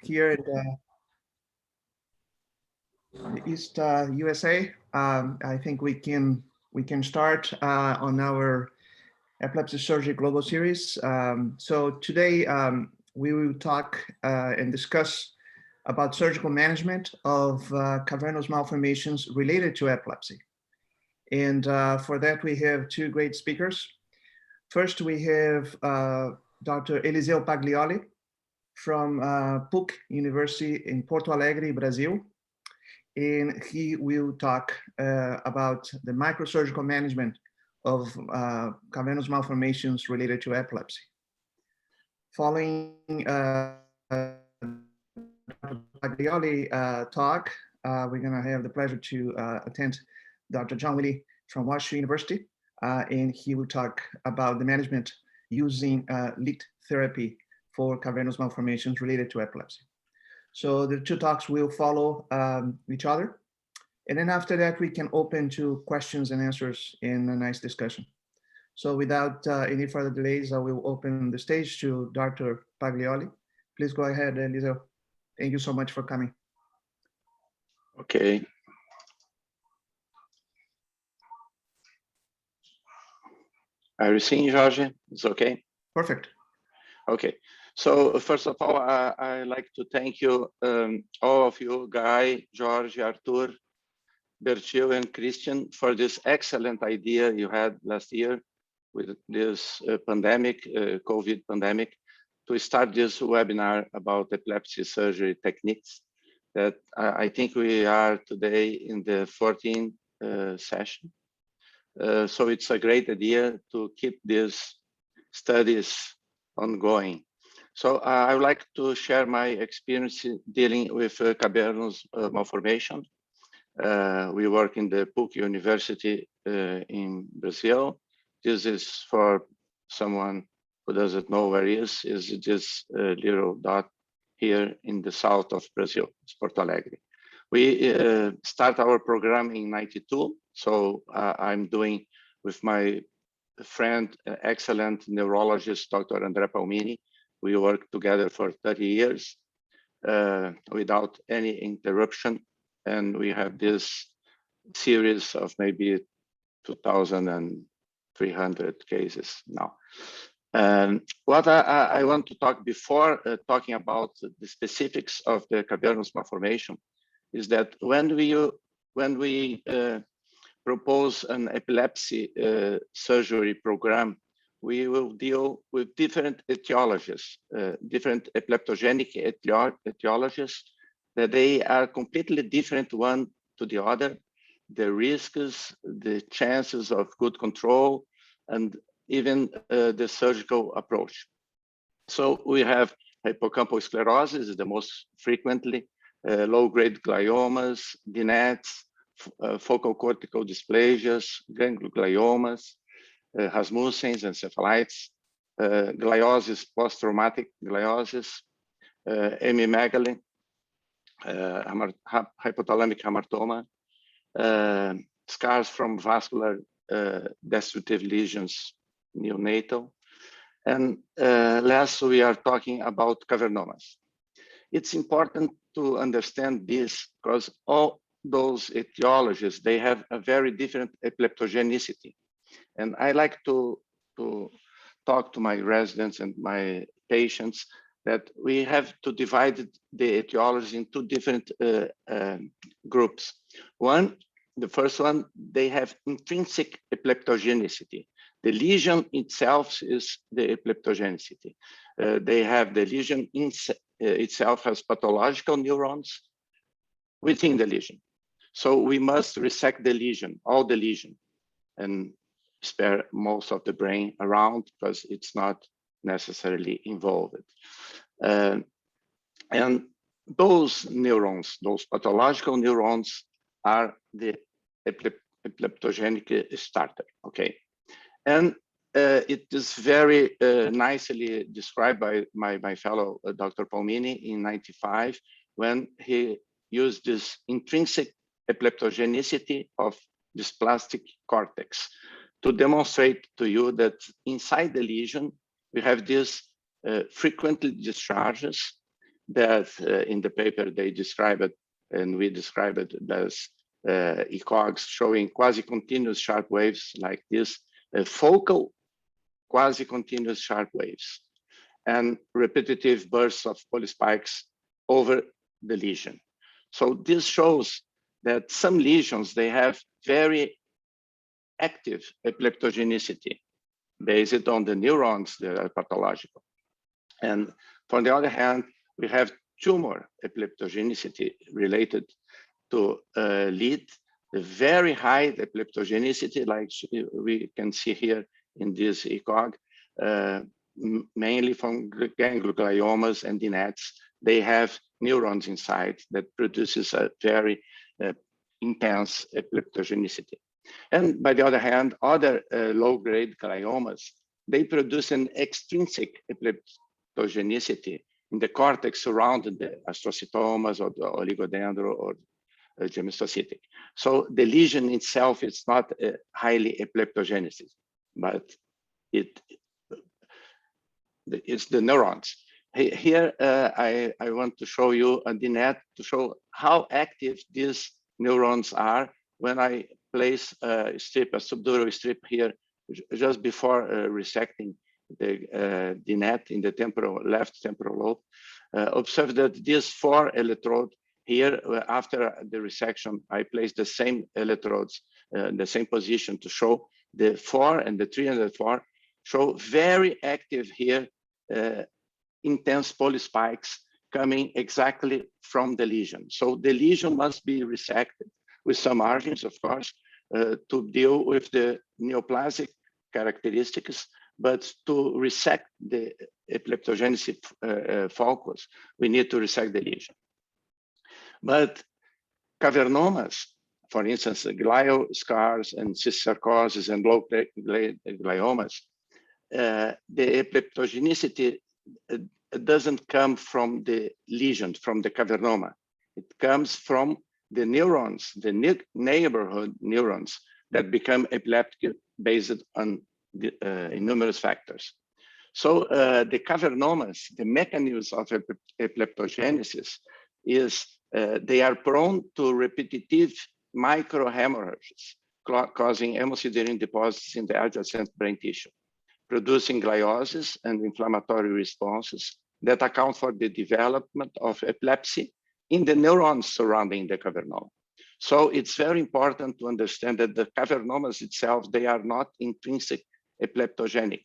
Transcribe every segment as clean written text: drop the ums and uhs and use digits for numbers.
here in the East USA. I think we can start on our Epilepsy Surgery Global Series. So today we will talk and discuss about surgical management of cavernous malformations related to epilepsy. And for that, we have two great speakers. First, we have Dr. Eliseo Paglioli from PUC University in Porto Alegre, Brazil. And he will talk about the microsurgical management of cavernous malformations related to epilepsy. Following Dr. Paglioli talk, we're going to have the pleasure to attend Dr. John Willie from Washington University, and he will talk about the management using lead therapy for cavernous malformations related to epilepsy. So the two talks will follow each other. And then after that, we can open to questions and answers in a nice discussion. So without any further delays, I will open the stage to Dr. Paglioli. Please go ahead, Eliseo. Thank you so much for coming. Okay. Are you seeing, Jorge? It's okay? Perfect. Okay. So first of all, I'd like to thank you, all of you, Guy, George, Arthur, Bertil, and Christian, for this excellent idea you had last year with this pandemic, COVID pandemic, to start this webinar about epilepsy surgery techniques that I think we are today in the 14th session. So it's a great idea to keep these studies ongoing. So I would like to share my experience dealing with cavernous malformation. We work in the PUC University in Brazil. This is for someone who doesn't know where it is this little dot here in the south of Brazil, it's Porto Alegre. We start our program in '92. So I'm doing with my friend, excellent neurologist, Dr. Andrea Palmini. We worked together for 30 years without any interruption. And we have this series of maybe 2,300 cases now. What I want to talk before talking about the specifics of the cavernous malformation is that when we propose an epilepsy surgery program, we will deal with different etiologies, different epileptogenic etiologies, that they are completely different one to the other, the risks, the chances of good control, and even the surgical approach. So we have hippocampal sclerosis, the most frequently, low-grade gliomas, DNETs, focal cortical dysplasias, gangliogliomas, Rasmussen's encephalitis, gliosis, post-traumatic gliosis, hemimegaly, hypothalamic hamartoma, scars from vascular destructive lesions, neonatal. And last, we are talking about cavernomas. It's important to understand this because all those etiologies, they have a very different epileptogenicity. And I like to talk to my residents and my patients that we have to divide the etiologies into different groups. The first one, they have intrinsic epileptogenicity. The lesion itself is the epileptogenicity. They have the lesion itself has pathological neurons within the lesion. So we must resect the lesion, all the lesion, and spare most of the brain around because it's not necessarily involved. And those neurons, those pathological neurons, are the epileptogenic starter, okay? And it is very nicely described by my fellow Dr. Palmini in '95 when he used this intrinsic epileptogenicity of this plastic cortex to demonstrate to you that inside the lesion, we have these frequently discharges that in the paper they describe it, and we describe it as ECOGs showing quasi-continuous sharp waves like this, focal quasi-continuous sharp waves, and repetitive bursts of polyspikes over the lesion. So this shows that some lesions, they have very active epileptogenicity based on the neurons that are pathological. And on the other hand, we have tumor epileptogenicity related to lead, the very high epileptogenicity, like we can see here in this ECOG, mainly from gangliomas and DNETs. They have neurons inside that produces a very intense epileptogenicity. And by the other hand, other low-grade gliomas, they produce an extrinsic epileptogenicity in the cortex surrounding the astrocytomas or the oligodendro or gematocytic. So the lesion itself is not highly epileptogenic, but it's the neurons. Here, I want to show you a DNET to show how active these neurons are when I place a strip, a subdural strip here, just before resecting the DNET in the left temporal lobe. Observe that these 4 electrodes here, after the resection, I place the same electrodes in the same position to show the 4 and the 3 and the 4 show very active here, intense polyspikes coming exactly from the lesion. So the lesion must be resected with some margins, of course, to deal with the neoplastic characteristics, but to resect the epileptogenesis focus, we need to resect the lesion. But cavernomas, for instance, glial scars and cystsarcosis and low-grade gliomas, the epileptogenicity doesn't come from the lesion, from the cavernoma. It comes from the neurons, the neighborhood neurons that become epileptic based on the, numerous factors. So the cavernomas, the mechanisms of epileptogenesis is they are prone to repetitive microhemorrhages, causing hemosiderin deposits in the adjacent brain tissue, producing gliosis and inflammatory responses that account for the development of epilepsy in the neurons surrounding the cavernoma. So it's very important to understand that the cavernomas itself, they are not intrinsic epileptogenic.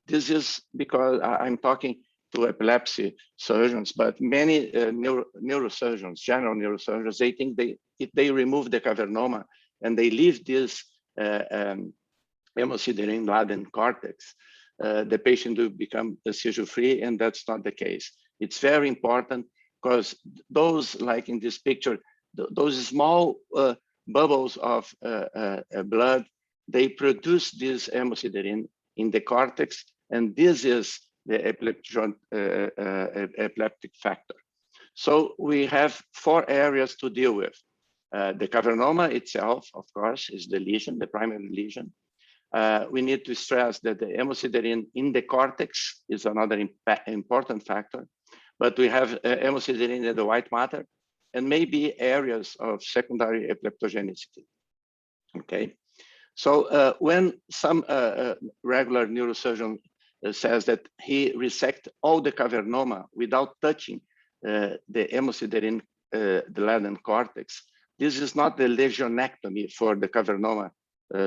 This is because I'm talking to epilepsy surgeons, but many neurosurgeons, general neurosurgeons, they think if they remove the cavernoma and they leave this hemosiderin-laden cortex, the patient will become seizure-free, and that's not the case. It's very important because those, like in this picture, those small bubbles of blood, they produce this hemosiderin in the cortex, and this is the epileptic factor. So we have 4 areas to deal with. The cavernoma itself, of course, is the lesion, the primary lesion. We need to stress that the hemosiderin in the cortex is another important factor, but we have hemosiderin in the white matter and maybe areas of secondary epileptogenicity. Okay, so when some regular neurosurgeon says that he resects all the cavernoma without touching the hemosiderin, the laden cortex, this is not the lesionectomy for the cavernoma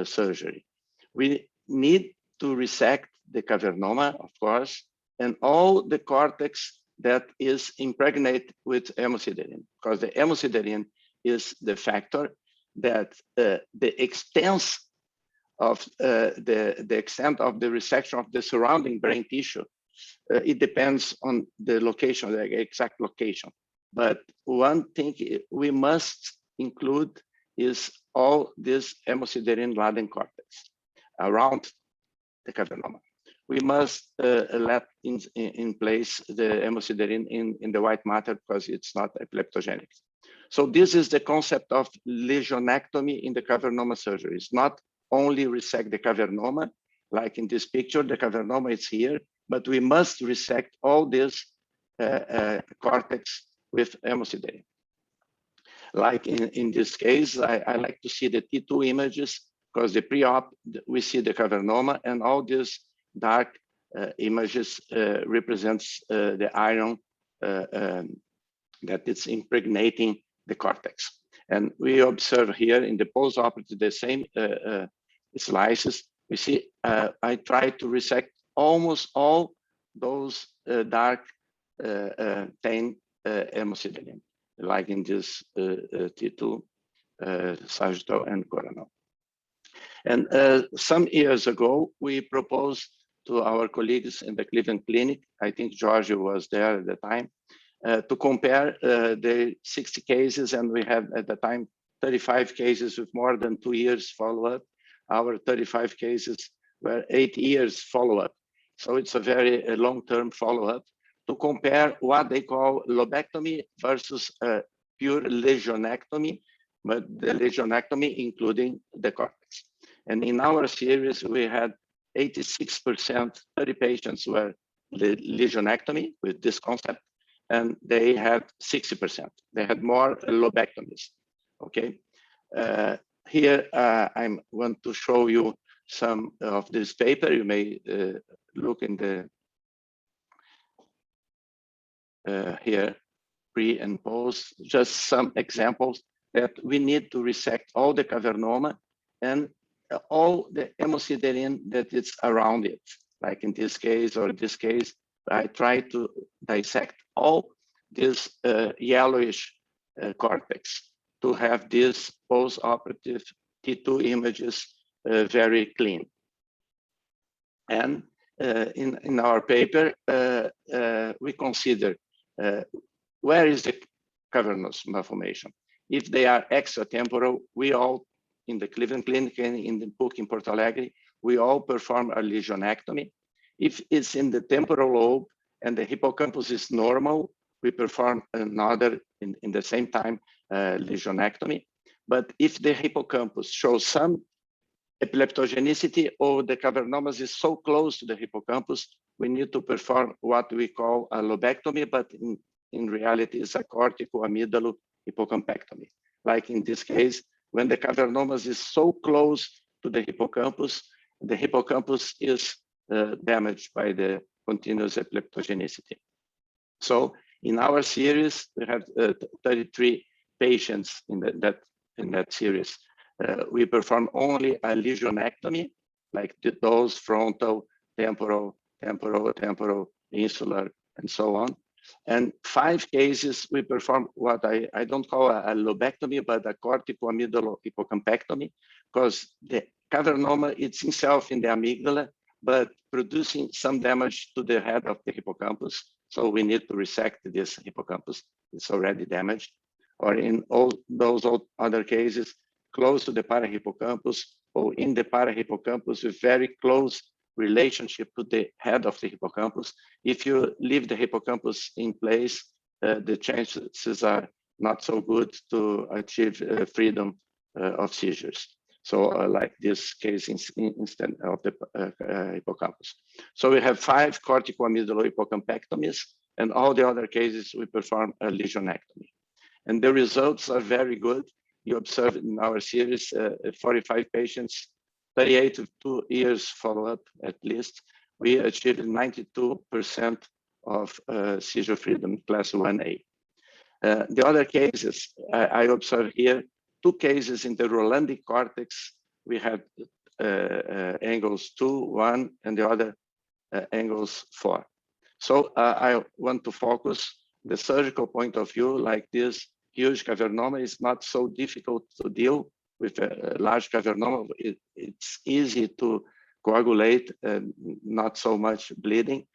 surgery. We need to resect the cavernoma, of course, and all the cortex that is impregnated with hemosiderin, because the hemosiderin is the factor that the extent of the extent of the resection of the surrounding brain tissue, it depends on the location, the exact location. But one thing we must include is all this hemosiderin-laden cortex around the cavernoma. We must let in place the hemosiderin in the white matter because it's not epileptogenic. So this is the concept of lesionectomy in the cavernoma surgery. It's not only resect the cavernoma, like in this picture, the cavernoma is here, but we must resect all this cortex with hemosiderin. Like in this case, I like to see the T2 images because the pre-op, we see the cavernoma, and all these dark images represents the iron that it's impregnating the cortex. And we observe here in the post-operative the same slices. We see I try to resect almost all those dark tan hemosiderin, like in this T2, sagittal and coronal. And some years ago, we proposed to our colleagues in the Cleveland Clinic, I think Georgia was there at the time, to compare the 60 cases, and we had at the time 35 cases with more than 2 years follow-up. Our 35 cases were 8 years follow-up. So it's a very long-term follow-up to compare what they call lobectomy versus pure lesionectomy, but the lesionectomy including the cortex. And in our series, we had 86%, 30 patients were lesionectomy with this concept, and they had 60%. They had more lobectomies, okay? Here, I want to show you some of this paper. You may look in the, here, pre and post, just some examples that we need to resect all the cavernoma and all the hemosiderin that is around it. Like in this case or this case, I try to dissect all this yellowish cortex to have this post-operative T2 images very clean. And in our paper, we consider where is the cavernous malformation. If they are extratemporal, we all in the Cleveland Clinic and in the book in Porto Alegre, we all perform a lesionectomy. If it's in the temporal lobe and the hippocampus is normal, we perform another in the same time lesionectomy. But if the hippocampus shows some epileptogenicity or the cavernomas is so close to the hippocampus, we need to perform what we call a lobectomy, but in reality it's a cortical amygdalo hippocampectomy. Like in this case, when the cavernomas is so close to the hippocampus is damaged by the continuous epileptogenicity. So in our series, we have 33 patients in that series. We perform only a lesionectomy, like those frontal, temporal, insular, and so on. And 5 cases, we perform what I don't call a lobectomy, but a cortical amygdalo hippocampectomy, because the cavernoma it's itself in the amygdala, but producing some damage to the head of the hippocampus. So we need to resect this hippocampus. It's already damaged. Or in all those other cases, close to the parahippocampus or in the parahippocampus with very close relationship to the head of the hippocampus. If you leave the hippocampus in place, the chances are not so good to achieve freedom of seizures. So like this case instead of the hippocampus. So we have 5 cortical amygdalo hippocampectomies, and all the other cases we perform a lesionectomy. And the results are very good. You observe in our series 45 patients, 38 to 2 years follow-up at least. We achieved 92% of seizure freedom class 1A. The other cases I observe here, 2 cases in the Rolandic cortex. We had angles 2, 1, and the other angles 4. So I want to focus the surgical point of view, like this huge cavernoma is not so difficult to deal with a large cavernoma. It's easy to coagulate and not so much bleeding.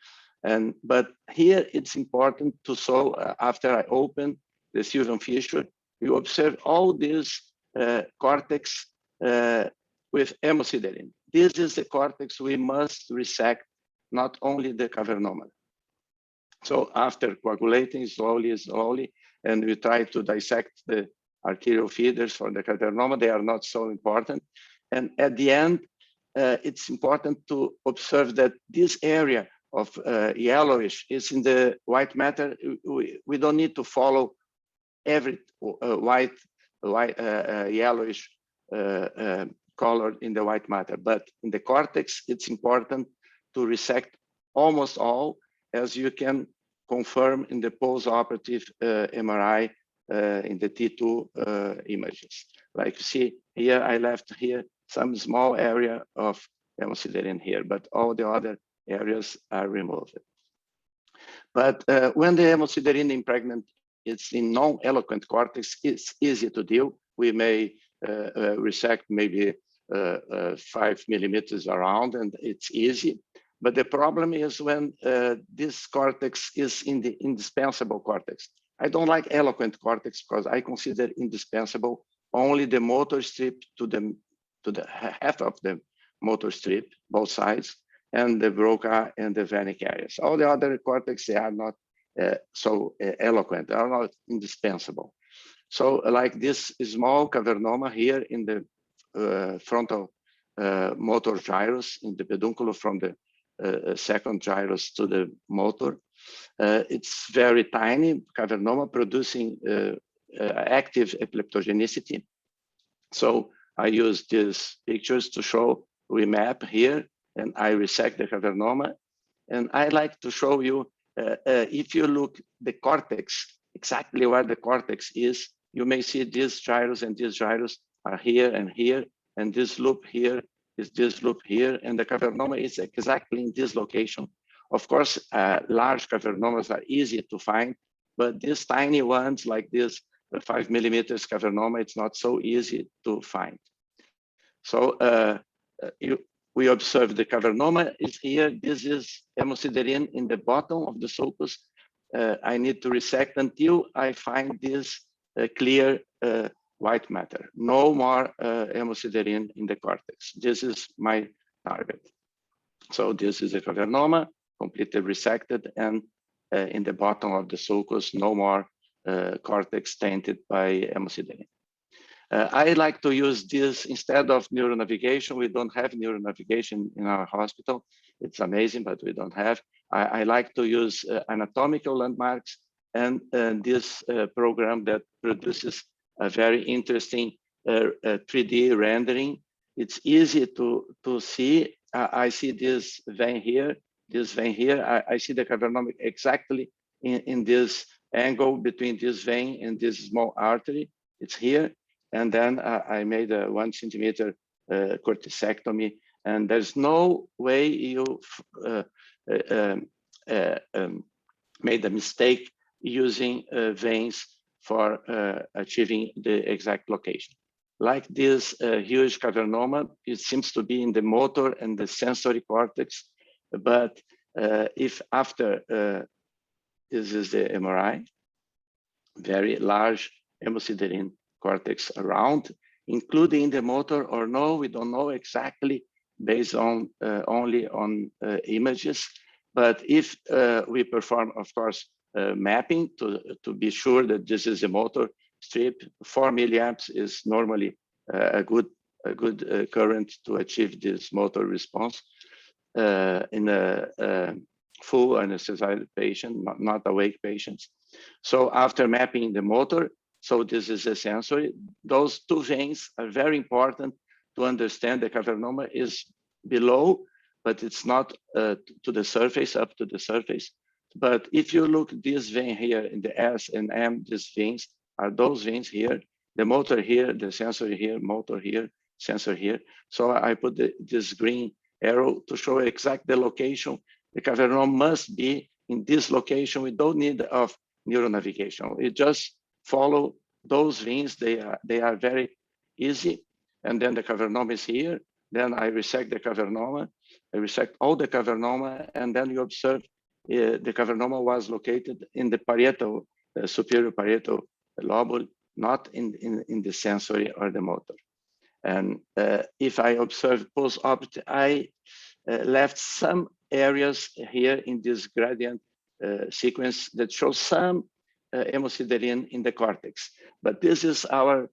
But here it's important to show after I open the sylvian fissure, you observe all this cortex with hemosiderin. This is the cortex we must resect, not only the cavernoma. So after coagulating slowly, and we try to dissect the arterial feeders for the cavernoma, they are not so important. And at the end, it's important to observe that this area of yellowish is in the white matter. We don't need to follow every yellowish color in the white matter, but in the cortex, it's important to resect almost all, as you can confirm in the post-operative MRI in the T2 images. Like you see here, I left here some small area of hemosiderin here, but all the other areas are removed. But when the hemosiderin impregnant is in non-eloquent cortex, it's easy to deal. We may resect maybe 5 millimeters around, and it's easy. But the problem is when this cortex is in the indispensable cortex. I don't like eloquent cortex because I consider indispensable only the motor strip to the half of the motor strip, both sides, and the Broca and the Wernicke areas. All the other cortex, they are not so eloquent, they are not indispensable. So like this small cavernoma here in the frontal motor gyrus, in the peduncle from the second gyrus to the motor. It's very tiny cavernoma producing active epileptogenicity. So I use these pictures to show, we map here, and I resect the cavernoma. And I like to show you, if you look the cortex, exactly where the cortex is, you may see this gyrus and this gyrus are here, and this loop here is this loop here, and the cavernoma is exactly in this location. Of course, large cavernomas are easy to find, but these tiny ones like this 5 millimeters cavernoma, it's not so easy to find. So we observe the cavernoma is here. This is hemosiderin in the bottom of the sulcus. I need to resect until I find this clear white matter. No more hemosiderin in the cortex. This is my target. So this is a cavernoma, completely resected, and in the bottom of the sulcus, no more cortex tainted by hemosiderin. I like to use this instead of neuronavigation. We don't have neuronavigation in our hospital. It's amazing, but we don't have. I like to use anatomical landmarks and this program that produces a very interesting 3D rendering. It's easy to see. I see this vein here, I see the cavernoma exactly in this angle between this vein and this small artery. It's here. And then I made a 1 centimeter corticectomy, and there's no way you made a mistake using veins for achieving the exact location. Like this huge cavernoma, it seems to be in the motor and the sensory cortex, but if after, this is the MRI, very large hemosiderin cortex around, including the motor or no, we don't know exactly based on only on images. But if we perform, of course, mapping to be sure that this is a motor strip, 4 milliamps is normally a good current to achieve this motor response in a full anesthetized patient, not awake patients. So after mapping the motor, so this is a sensory. Those two veins are very important to understand. The cavernoma is below, but it's not to the surface, up to the surface. But if you look this vein here in the S and M, these veins are those veins here, the motor here, the sensory here, motor here, sensor here. So I put this green arrow to show exact the location. The cavernoma must be in this location. We don't need of neuronavigation. We just follow those veins. They are very easy. And then the cavernoma is here. Then I resect the cavernoma. I resect all the cavernoma, and then you observe the cavernoma was located in the parietal, superior parietal lobule, not in the sensory or the motor. And if I observe post-operative, I left some areas here in this gradient sequence that shows some hemosiderin in the cortex. But this is our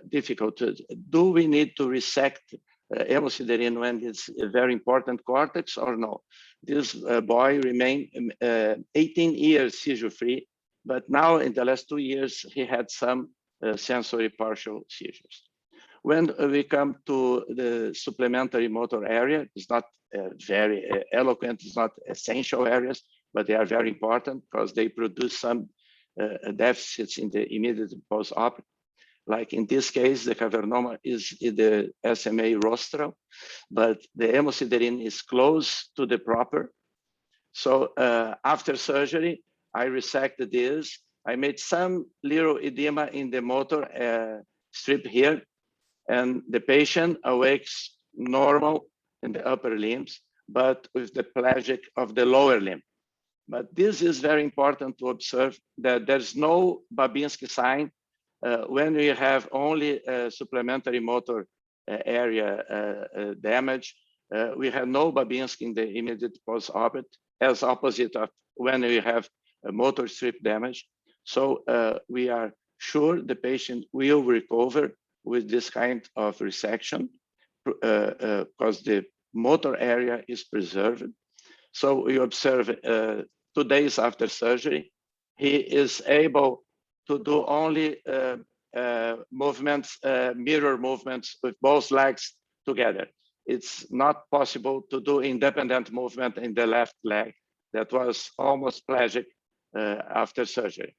difficulty. Do we need to resect hemosiderin when it's a very important cortex or no. This boy remained 18 years seizure-free, but now in the last 2 years, he had some sensory partial seizures. When we come to the supplementary motor area, it's not very eloquent, it's not essential areas, but they are very important because they produce some deficits in the immediate post-op. Like in this case, the cavernoma is in the SMA rostral, but the hemosiderin is close to the proper. So after surgery, I resected this. I made some little edema in the motor strip here, and the patient awakes normal in the upper limbs, but with the plegic of the lower limb. But this is very important to observe that there's no Babinski sign when we have only supplementary motor area damage. We have no Babinski in the immediate post-op, as opposite of when we have a motor strip damage. So we are sure the patient will recover with this kind of resection because the motor area is preserved. So we observe 2 days after surgery, he is able to do only movements, mirror movements with both legs together. It's not possible to do independent movement in the left leg. That was almost plegic after surgery.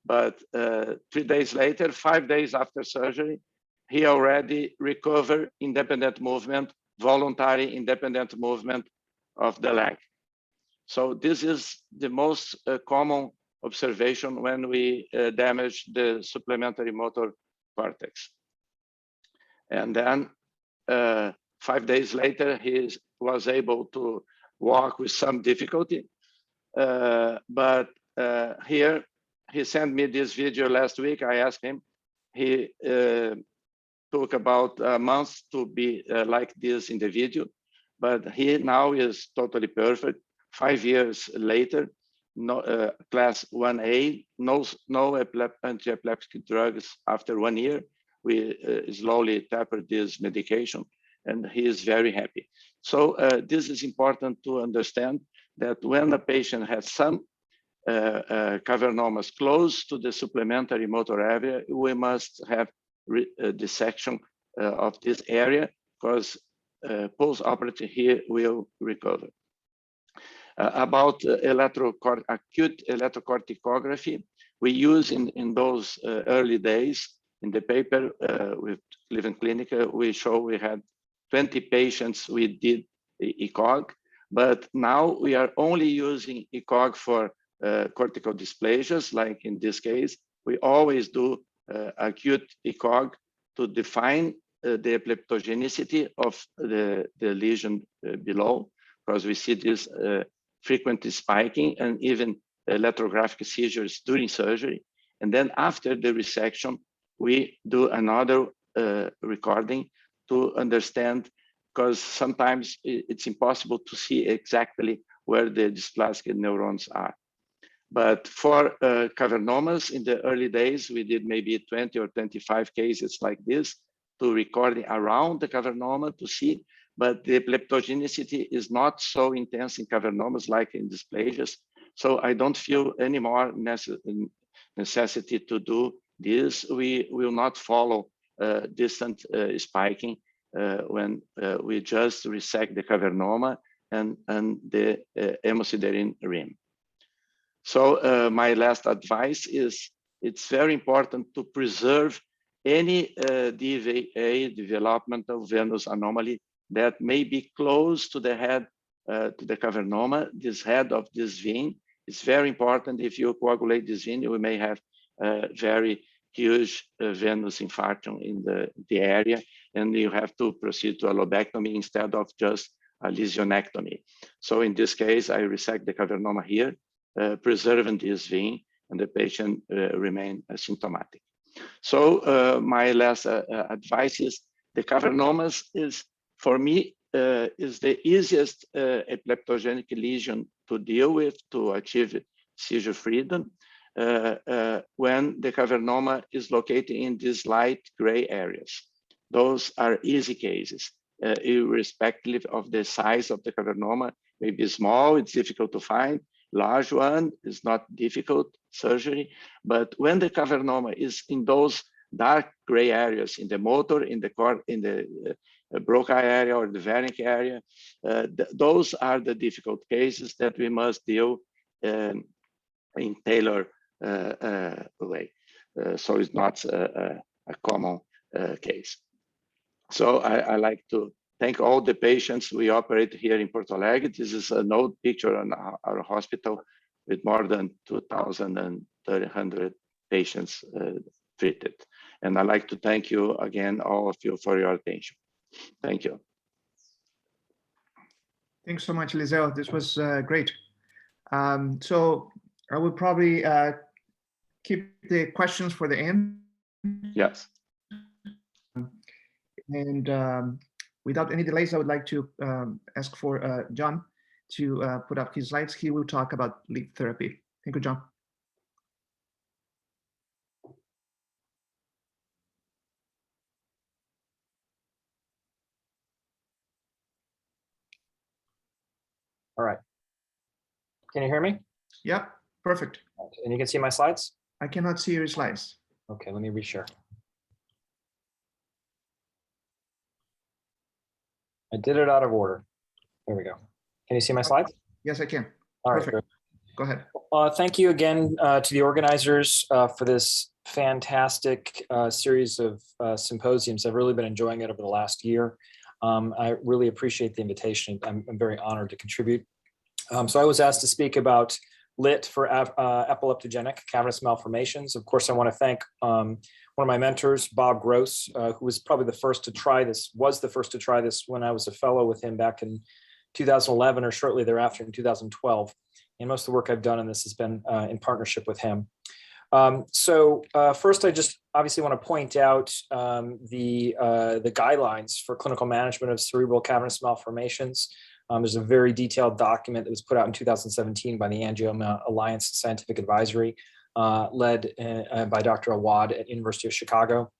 But 3 days later, 5 days after surgery, he already recovered independent movement, voluntary independent movement of the leg. So this is the most common observation when we damage the supplementary motor cortex. And then 5 days later, he was able to walk with some difficulty. But here, he sent me this video last week. I asked him, he took about a month to be like this in the video, but he now is totally perfect. 5 years later, no, class 1A, no anti-epileptic drugs after 1 year. We slowly tapered this medication, and he is very happy. So this is important to understand that when a patient has some cavernomas close to the supplementary motor area, we must have dissection of this area because post-operative here will recover. About acute electrocorticography, we use in those early days in the paper with Cleveland Clinic, we show we had 20 patients we did ECOG, but now we are only using ECOG for cortical dysplasias, like in this case. We always do acute ECOG to define the epileptogenicity of the lesion below, because we see this frequently spiking and even electrographic seizures during surgery. And then after the resection, we do another recording to understand, because sometimes it's impossible to see exactly where the dysplastic neurons are. But for cavernomas in the early days, we did maybe 20 or 25 cases like this to recording around the cavernoma to see, but the epileptogenicity is not so intense in cavernomas like in dysplasias. So I don't feel any more necessity to do this. We will not follow distant spiking when we just resect the cavernoma and the hemosiderin rim. So my last advice is it's very important to preserve any DVA, developmental venous anomaly, that may be close to the head, to the cavernoma. This head of this vein is very important. If you coagulate this vein, you may have very huge venous infarction in the area, and you have to proceed to a lobectomy instead of just a lesionectomy. So in this case, I resect the cavernoma here, preserving this vein, and the patient remain asymptomatic. So my last advice is the cavernomas is, for me, is the easiest epileptogenic lesion to deal with to achieve seizure freedom when the cavernoma is located in these light gray areas. Those are easy cases. irrespective of the size of the cavernoma. Maybe small, it's difficult to find. Large one is not difficult surgery, but when the cavernoma is in those dark gray areas in the motor, in the Broca area or the Wernicke area, those are the difficult cases that we must deal in tailored way. So it's not a common case. So I like to thank all the patients we operate here in Porto Alegre. This is an old picture on our hospital with more than 2,300 patients treated. And I'd like to thank you again, all of you, for your attention. Thank you. Thanks so much, Eliseo. This was great. So I would probably keep the questions for the end. Yes. And without any delays, I would like to ask for John to put up his slides. He will talk about lead therapy. Thank you, John. All right. Can you hear me? Yeah, perfect. And you can see my slides? I cannot see your slides. Okay, let me reshare. I did it out of order. There we go. Can you see my slides? Yes, I can. All right. Perfect. Go ahead. Thank you again to the organizers for this fantastic series of symposiums. I've really been enjoying it over the last year. I really appreciate the invitation. I'm very honored to contribute. So I was asked to speak about LIT for epileptogenic cavernous malformations. Of course, I want to thank one of my mentors, Bob Gross, who was probably the first to try this, when I was a fellow with him back in 2011 or shortly thereafter in 2012. And most of the work I've done on this has been in partnership with him. First, I just obviously want to point out the guidelines for clinical management of cerebral cavernous malformations. There's a very detailed document that was put out in 2017 by the Angioma Alliance Scientific Advisory, led by Dr. Awad at University of Chicago.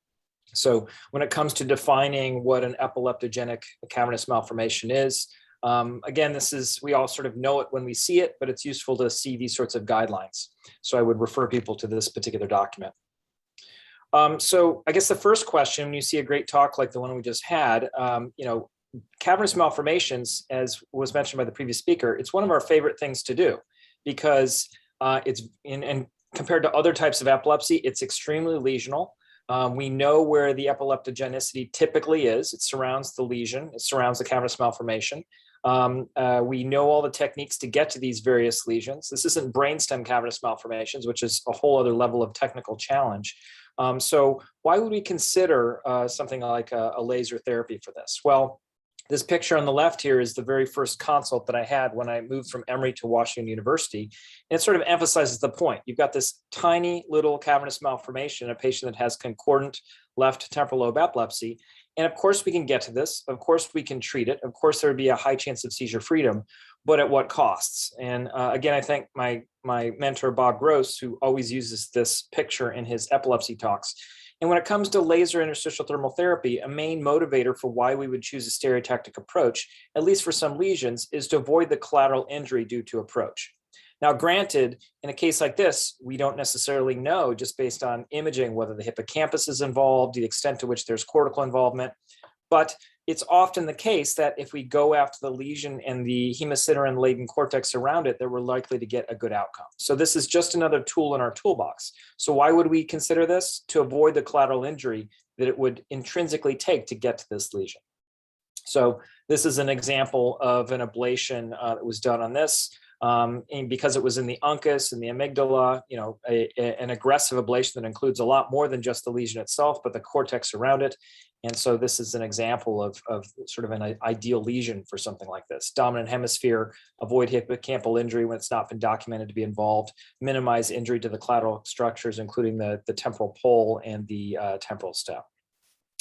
So when it comes to defining what an epileptogenic cavernous malformation is, again, we all sort of know it when we see it, but it's useful to see these sorts of guidelines. So I would refer people to this particular document. So I guess the first question, when you see a great talk like the one we just had, cavernous malformations, as was mentioned by the previous speaker, it's one of our favorite things to do because and compared to other types of epilepsy, it's extremely lesional. We know where the epileptogenicity typically is. It surrounds the lesion. It surrounds the cavernous malformation. We know all the techniques to get to these various lesions. This isn't brainstem cavernous malformations, which is a whole other level of technical challenge. So why would we consider something like a laser therapy for this? Well, this picture on the left here is the very first consult that I had when I moved from Emory to Washington University. And it sort of emphasizes the point. You've got this tiny little cavernous malformation, a patient that has concordant left temporal lobe epilepsy. And of course, we can get to this. Of course, we can treat it. Of course, there would be a high chance of seizure freedom, but at what costs? And again, I thank my mentor, Bob Gross, who always uses this picture in his epilepsy talks. And when it comes to laser interstitial thermal therapy, a main motivator for why we would choose a stereotactic approach, at least for some lesions, is to avoid the collateral injury due to approach. Now, granted, in a case like this, we don't necessarily know just based on imaging whether the hippocampus is involved, the extent to which there's cortical involvement, but it's often the case that if we go after the lesion and the hemosiderin-laden cortex around it, that we're likely to get a good outcome. So this is just another tool in our toolbox. So why would we consider this? To avoid the collateral injury that it would intrinsically take to get to this lesion. So this is an example of an ablation that was done on this. And because it was in the uncus and the amygdala, an aggressive ablation that includes a lot more than just the lesion itself, but the cortex around it. And so this is an example of sort of an ideal lesion for something like this. Dominant hemisphere, avoid hippocampal injury when it's not been documented to be involved, minimize injury to the collateral structures, including the temporal pole and the temporal stem.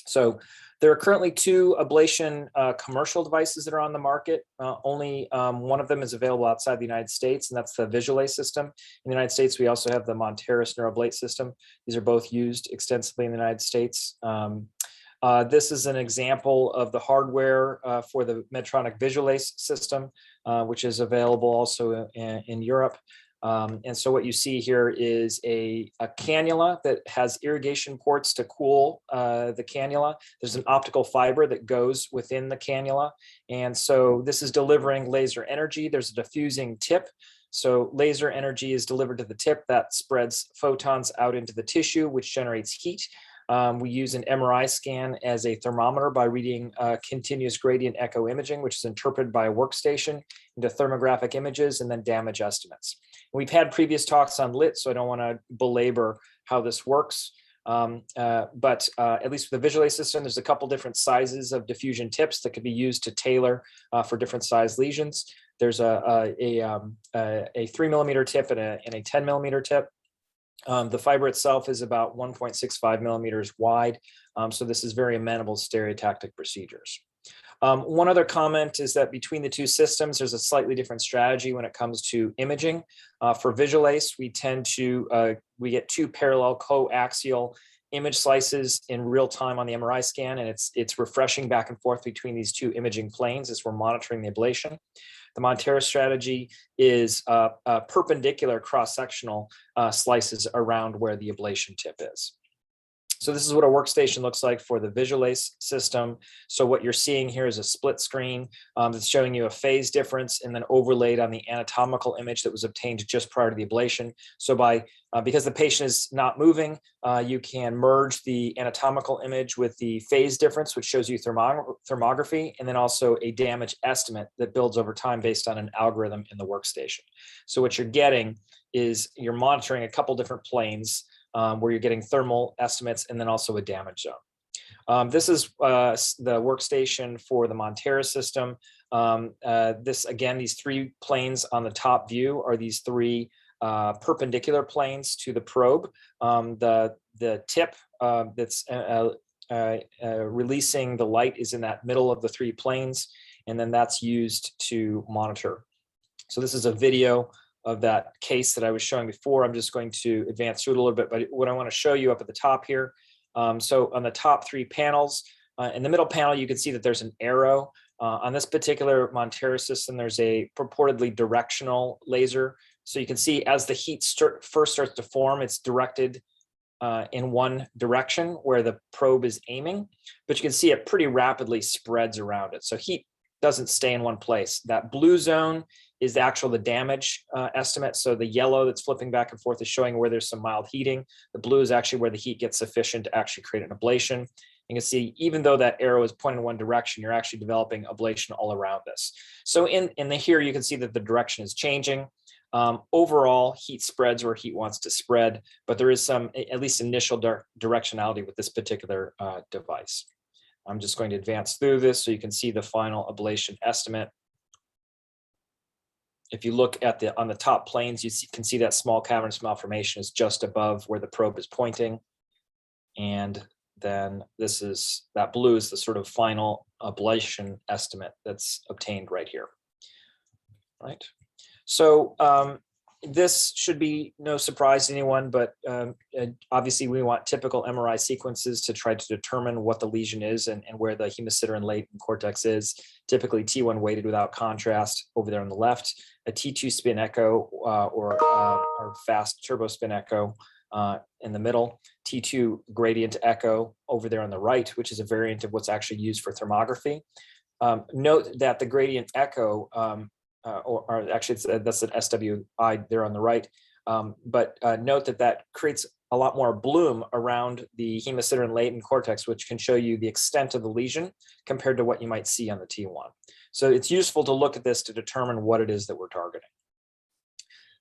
So there are currently 2 ablation commercial devices that are on the market. Only one of them is available outside the United States, and that's the Visualase system. In the United States, we also have the Monteris neuroablate system. These are both used extensively in the United States. This is an example of the hardware for the Medtronic Visualace system, which is available also in Europe. And so what you see here is a cannula that has irrigation ports to cool the cannula. There's an optical fiber that goes within the cannula. And so this is delivering laser energy. There's a diffusing tip. So laser energy is delivered to the tip that spreads photons out into the tissue, which generates heat. We use an MRI scan as a thermometer by reading continuous gradient echo imaging, which is interpreted by a workstation into thermographic images and then damage estimates. We've had previous talks on lit, so I don't want to belabor how this works. But at least with the Visualace system, there's a couple different sizes of diffusion tips that could be used to tailor for different size lesions. There's a 3mm tip and a 10mm tip. The fiber itself is about 1.65 millimeters wide. So this is very amenable to stereotactic procedures. One other comment is that between the two systems, there's a slightly different strategy when it comes to imaging. For Visualace, we tend to, we get two parallel coaxial image slices in real time on the MRI scan, and it's refreshing back and forth between these two imaging planes as we're monitoring the ablation. The Monteiro strategy is perpendicular cross-sectional slices around where the ablation tip is. So this is what a workstation looks like for the Visualace system. So what you're seeing here is a split screen that's showing you a phase difference and then overlaid on the anatomical image that was obtained just prior to the ablation. So because the patient is not moving, you can merge the anatomical image with the phase difference, which shows you thermography, and then also a damage estimate that builds over time based on an algorithm in the workstation. So what you're getting is you're monitoring a couple different planes where you're getting thermal estimates and then also a damage zone. This is the workstation for the Monteiro system. These three planes on the top view are these three perpendicular planes to the probe. The tip that's releasing the light is in that middle of the three planes, and then that's used to monitor. So this is a video of that case that I was showing before. I'm just going to advance through it a little bit, but what I want to show you up at the top here. So on the top three panels, in the middle panel, you can see that there's an arrow. On this particular Monteiro system, there's a purportedly directional laser. So you can see as the heat first starts to form, it's directed in one direction where the probe is aiming, but you can see it pretty rapidly spreads around it. So heat doesn't stay in one place. That blue zone is the damage estimate. So the yellow that's flipping back and forth is showing where there's some mild heating. The blue is actually where the heat gets sufficient to actually create an ablation. You can see, even though that arrow is pointing in one direction, you're actually developing ablation all around this. So here you can see that the direction is changing. Overall, heat spreads where heat wants to spread, but there is some, at least initial directionality with this particular device. I'm just going to advance through this so you can see the final ablation estimate. If you look at on the top planes, you can see that small cavernous malformation is just above where the probe is pointing. And then that blue is the sort of final ablation estimate that's obtained right here. Right. So this should be no surprise to anyone, but obviously we want typical MRI sequences to try to determine what the lesion is and where the hemosiderin-laden cortex is. Typically T1 weighted without contrast over there on the left, a T2 spin echo or fast turbo spin echo in the middle, T2 gradient echo over there on the right, which is a variant of what's actually used for thermography. Note that the gradient echo or actually that's an SWI there on the right. But note that creates a lot more bloom around the hemosiderin-laden cortex, which can show you the extent of the lesion compared to what you might see on the T1. So it's useful to look at this to determine what it is that we're targeting.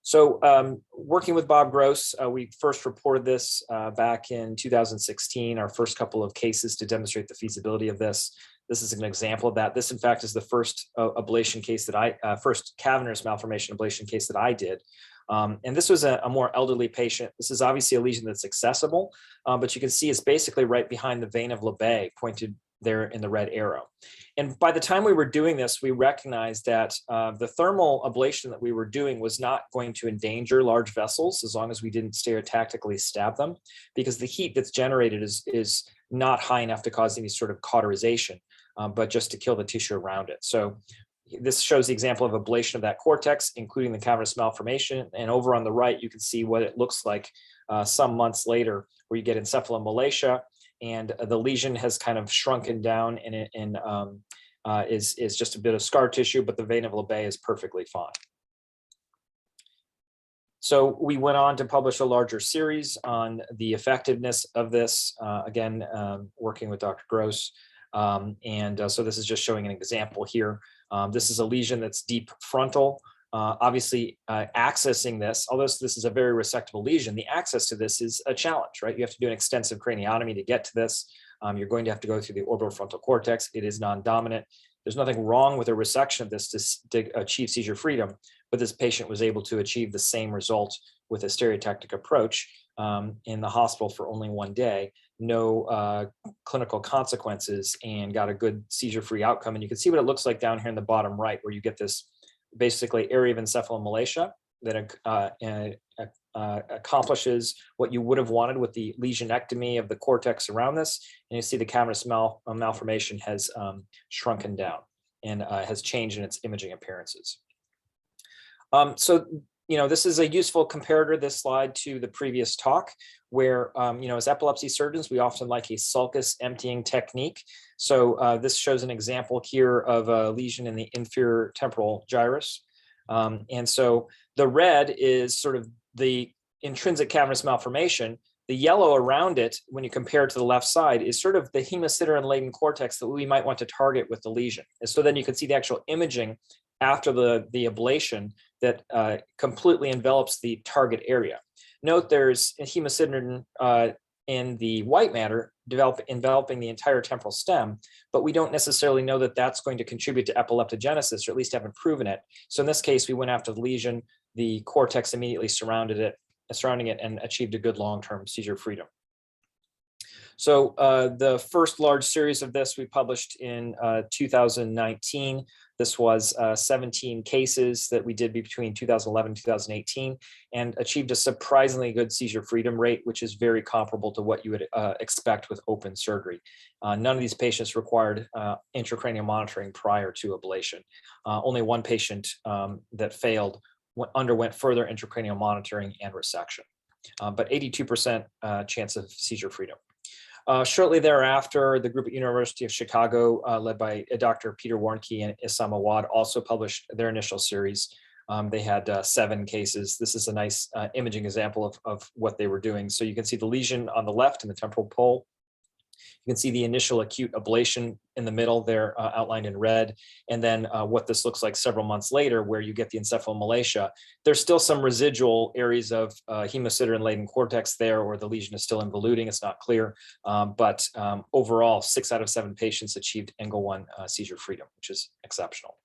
So working with Bob Gross, we first reported this back in 2016, our first couple of cases to demonstrate the feasibility of this. This is an example of that. This, in fact, is the first ablation case that first cavernous malformation ablation case that I did. And this was a more elderly patient. This is obviously a lesion that's accessible, but you can see it's basically right behind the vein of Lobectomy, pointed there in the red arrow. And by the time we were doing this, we recognized that the thermal ablation that we were doing was not going to endanger large vessels as long as we didn't stereotactically stab them, because the heat that's generated is not high enough to cause any sort of cauterization, but just to kill the tissue around it. So this shows the example of ablation of that cortex, including the cavernous malformation. And over on the right, you can see what it looks like some months later, where you get encephalomalacia, and the lesion has kind of shrunken down and is just a bit of scar tissue, but the vein of Lebet is perfectly fine. So we went on to publish a larger series on the effectiveness of this, again, working with Dr. Gross. So this is just showing an example here. This is a lesion that's deep frontal. Obviously, accessing this, although this is a very resectable lesion, the access to this is a challenge, right? You have to do an extensive craniotomy to get to this. You're going to have to go through the orbitofrontal cortex. It is non-dominant. There's nothing wrong with a resection of this to achieve seizure freedom, but this patient was able to achieve the same result with a stereotactic approach in the hospital for only 1 day, no clinical consequences, and got a good seizure-free outcome. And you can see what it looks like down here in the bottom right, where you get this basically area of encephalomalacia that accomplishes what you would have wanted with the lesionectomy of the cortex around this. And you see the cavernous malformation has shrunken down and has changed in its imaging appearances. So, this is a useful comparator, this slide, to the previous talk, where, as epilepsy surgeons, we often like a sulcus emptying technique. So this shows an example here of a lesion in the inferior temporal gyrus. And so the red is sort of the intrinsic cavernous malformation. The yellow around it, when you compare it to the left side, is sort of the hemosiderin-laden cortex that we might want to target with the lesion. And so then you can see the actual imaging after the ablation that completely envelops the target area. Note there's hemosiderin in the white matter enveloping the entire temporal stem, but we don't necessarily know that that's going to contribute to epileptogenesis, or at least haven't proven it. So in this case, we went after the lesion, the cortex immediately surrounding it and achieved a good long-term seizure freedom. So the first large series of this we published in 2019. This was 17 cases that we did between 2011 and 2018, and achieved a surprisingly good seizure freedom rate, which is very comparable to what you would expect with open surgery. None of these patients required intracranial monitoring prior to ablation. Only one patient that failed underwent further intracranial monitoring and resection, but 82% chance of seizure freedom. Shortly thereafter, the group at University of Chicago, led by Dr. Peter Warnke and Issam Awad, also published their initial series. They had 7 cases. This is a nice imaging example of what they were doing. So you can see the lesion on the left in the temporal pole. You can see the initial acute ablation in the middle there, outlined in red, and then what this looks like several months later, where you get the encephalomalacia. There's still some residual areas of hemosiderin-laden cortex there, or the lesion is still involuting. It's not clear, but overall, 6 out of 7 patients achieved Engel 1 seizure freedom, which is exceptional.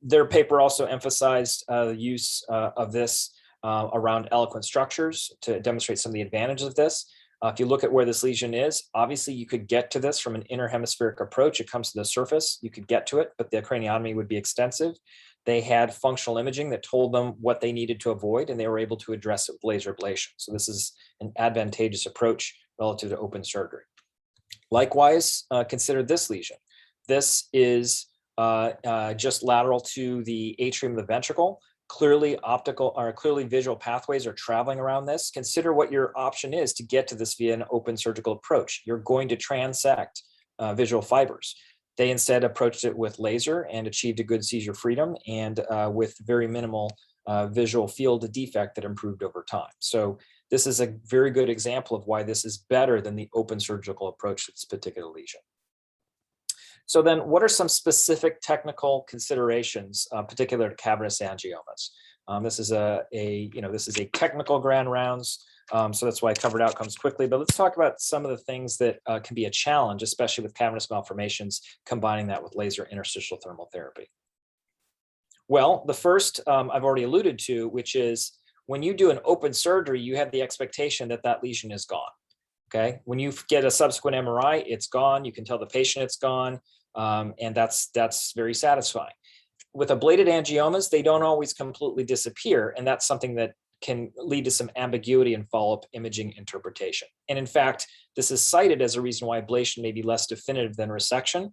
Their paper also emphasized the use of this around eloquent structures to demonstrate some of the advantages of this. If you look at where this lesion is, obviously you could get to this from an inner hemispheric approach. It comes to the surface, you could get to it, but the craniotomy would be extensive. They had functional imaging that told them what they needed to avoid, and they were able to address it with laser ablation. So this is an advantageous approach relative to open surgery. Likewise, consider this lesion. This is just lateral to the atrium of the ventricle. Clearly clearly visual pathways are traveling around this. Consider what your option is to get to this via an open surgical approach. You're going to transect visual fibers. They instead approached it with laser and achieved a good seizure freedom, and with very minimal visual field defect that improved over time. So this is a very good example of why this is better than the open surgical approach to this particular lesion. So then, what are some specific technical considerations, particular to cavernous angiomas? This is a technical grand rounds, so that's why I covered outcomes quickly. But let's talk about some of the things that can be a challenge, especially with cavernous malformations, combining that with laser interstitial thermal therapy. Well, the first I've already alluded to, which is when you do an open surgery, you have the expectation that that lesion is gone. Okay, when you get a subsequent MRI, it's gone. You can tell the patient it's gone, and that's very satisfying. With ablated angiomas, they don't always completely disappear, and that's something that can lead to some ambiguity in follow-up imaging interpretation. And in fact, this is cited as a reason why ablation may be less definitive than resection.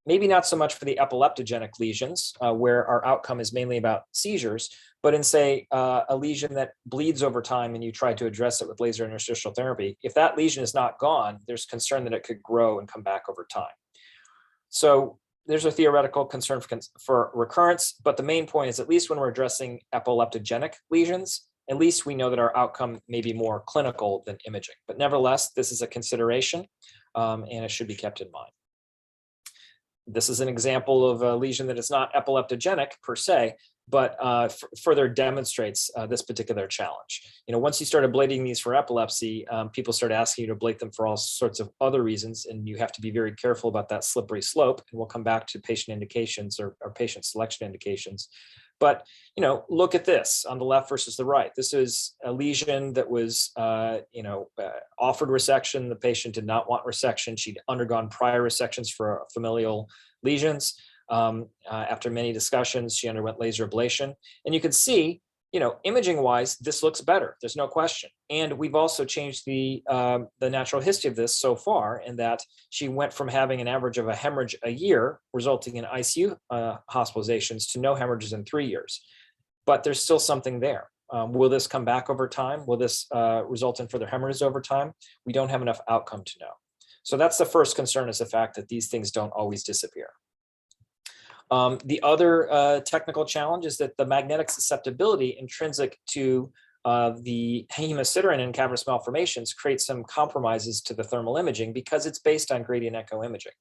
Maybe not so much for the epileptogenic lesions, where our outcome is mainly about seizures, but in, say, a lesion that bleeds over time and you try to address it with laser interstitial therapy, if that lesion is not gone, there's concern that it could grow and come back over time. So there's a theoretical concern for recurrence, but the main point is, at least when we're addressing epileptogenic lesions, at least we know that our outcome may be more clinical than imaging. But nevertheless, this is a consideration, and it should be kept in mind. This is an example of a lesion that is not epileptogenic per se, but further demonstrates this particular challenge. Once you start ablating these for epilepsy, people start asking you to ablate them for all sorts of other reasons, and you have to be very careful about that slippery slope. And we'll come back to patient indications or patient selection indications. But look at this on the left versus the right. This is a lesion that was offered resection. The patient did not want resection. She'd undergone prior resections for familial lesions. After many discussions, she underwent laser ablation. And you can see, imaging wise, this looks better. There's no question. And we've also changed the natural history of this so far, in that she went from having an average of a hemorrhage a year, resulting in ICU hospitalizations, to no hemorrhages in 3 years. But there's still something there. Will this come back over time? Will this result in further hemorrhages over time? We don't have enough outcome to know. So that's the first concern, is the fact that these things don't always disappear. The other technical challenge is that the magnetic susceptibility intrinsic to the hemosiderin in cavernous malformations creates some compromises to the thermal imaging, because it's based on gradient echo imaging.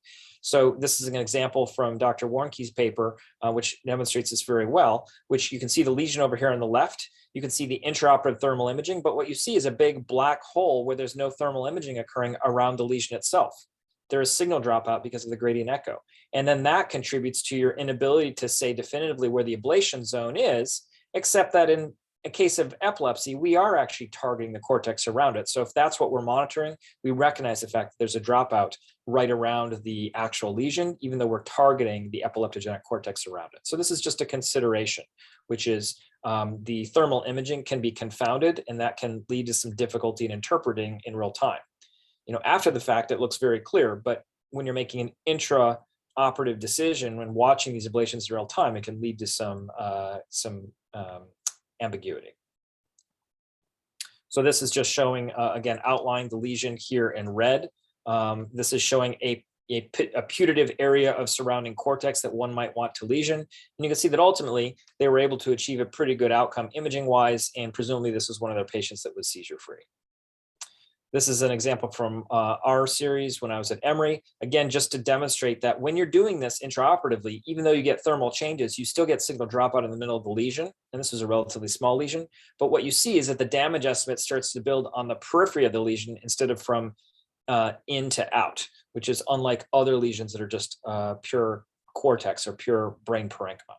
So this is an example from Dr. Warnke's paper, which demonstrates this very well, which you can see the lesion over here on the left. You can see the intraoperative thermal imaging, but what you see is a big black hole where there's no thermal imaging occurring around the lesion itself. There is signal dropout because of the gradient echo. And then that contributes to your inability to say definitively where the ablation zone is, except that in a case of epilepsy, we are actually targeting the cortex around it. So if that's what we're monitoring, we recognize the fact that there's a dropout right around the actual lesion, even though we're targeting the epileptogenic cortex around it. So this is just a consideration, which is the thermal imaging can be confounded, and that can lead to some difficulty in interpreting in real time. After the fact, it looks very clear, but when you're making an intra-operative decision, when watching these ablations in real time, it can lead to some ambiguity. So this is just showing, again, outline the lesion here in red. This is showing a putative area of surrounding cortex that one might want to lesion. And you can see that ultimately they were able to achieve a pretty good outcome imaging-wise, and presumably this was one of their patients that was seizure-free. This is an example from our series when I was at Emory. Again, just to demonstrate that when you're doing this intraoperatively, even though you get thermal changes, you still get signal dropout in the middle of the lesion. And this was a relatively small lesion. But what you see is that the damage estimate starts to build on the periphery of the lesion instead of from in to out, which is unlike other lesions that are just pure cortex or pure brain parenchyma.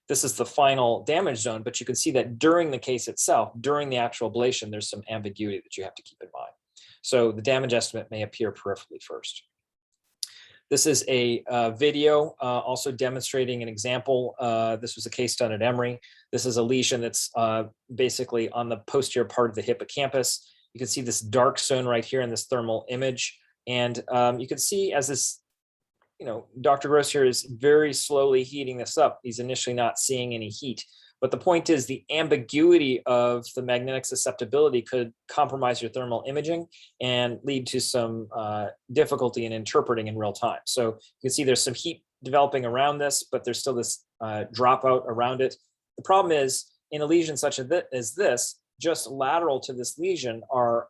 This is the final damage zone, but you can see that during the case itself, during the actual ablation, there's some ambiguity that you have to keep in mind. So the damage estimate may appear peripherally first. This is a video also demonstrating an example. This was a case done at Emory. This is a lesion that's basically on the posterior part of the hippocampus. You can see this dark zone right here in this thermal image. And you can see as this, Dr. Gross here is very slowly heating this up. He's initially not seeing any heat. But the point is, the ambiguity of the magnetic susceptibility could compromise your thermal imaging and lead to some difficulty in interpreting in real time. So you can see there's some heat developing around this, but there's still this dropout around it. The problem is, in a lesion such as this, just lateral to this lesion are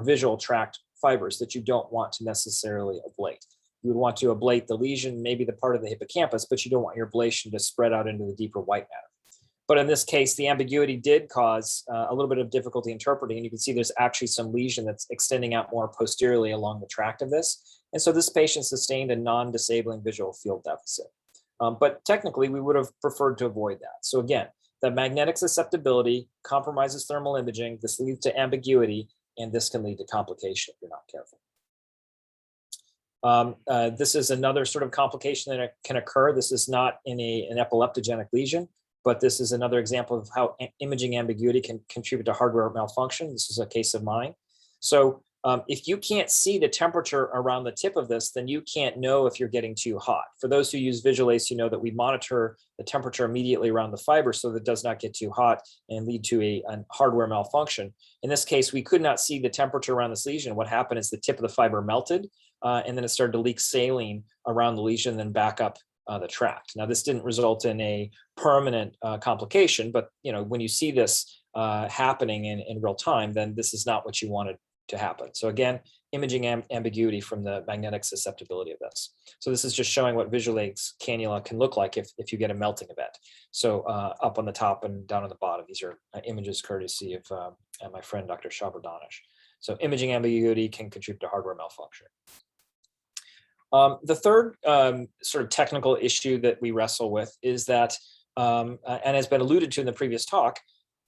visual tract fibers that you don't want to necessarily ablate. You would want to ablate the lesion, maybe the part of the hippocampus, but you don't want your ablation to spread out into the deeper white matter. But in this case, the ambiguity did cause a little bit of difficulty interpreting. And you can see there's actually some lesion that's extending out more posteriorly along the tract of this. And so this patient sustained a non-disabling visual field deficit. But technically, we would have preferred to avoid that. So again, the magnetic susceptibility compromises thermal imaging. This leads to ambiguity. and this can lead to complication if you're not careful. This is another sort of complication that can occur. This is not in an epileptogenic lesion, but this is another example of how imaging ambiguity can contribute to hardware malfunction. This is a case of mine. So if you can't see the temperature around the tip of this, then you can't know if you're getting too hot. For those who use Visual Ace, you know that we monitor the temperature immediately around the fiber so that it does not get too hot and lead to a hardware malfunction. In this case, we could not see the temperature around this lesion. What happened is the tip of the fiber melted, and then it started to leak saline around the lesion, then back up the tract. Now, this didn't result in a permanent complication, but when you see this happening in real time, then this is not what you wanted to happen. So again, imaging ambiguity from the magnetic susceptibility of this. So this is just showing what Visual Ace cannula can look like if you get a melting event. So up on the top and down on the bottom, these are images courtesy of my friend, Dr. Shabardanish. So imaging ambiguity can contribute to hardware malfunction. The third sort of technical issue that we wrestle with is that, and has been alluded to in the previous talk,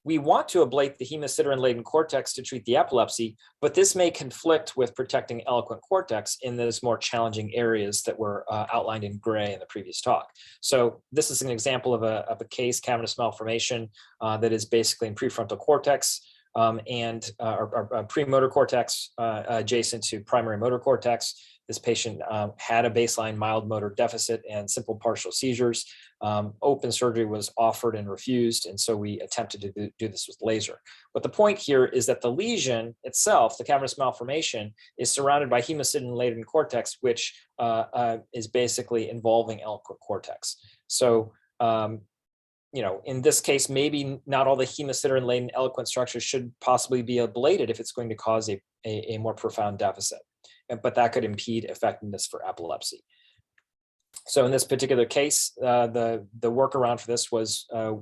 we want to ablate the hemosiderin-laden cortex to treat the epilepsy, but this may conflict with protecting eloquent cortex in those more challenging areas that were outlined in gray in the previous talk. So this is an example of a case, cavernous malformation, that is basically in prefrontal cortex and premotor cortex adjacent to primary motor cortex. This patient had a baseline mild motor deficit and simple partial seizures. Open surgery was offered and refused, and so we attempted to do this with laser. But the point here is that the lesion itself, the cavernous malformation, is surrounded by hemosiderin-laden cortex, which is basically involving eloquent cortex. So, in this case, maybe not all the hemosiderin-laden eloquent structures should possibly be ablated if it's going to cause a more profound deficit. But that could impede effectiveness for epilepsy. So in this particular case, the workaround for this was a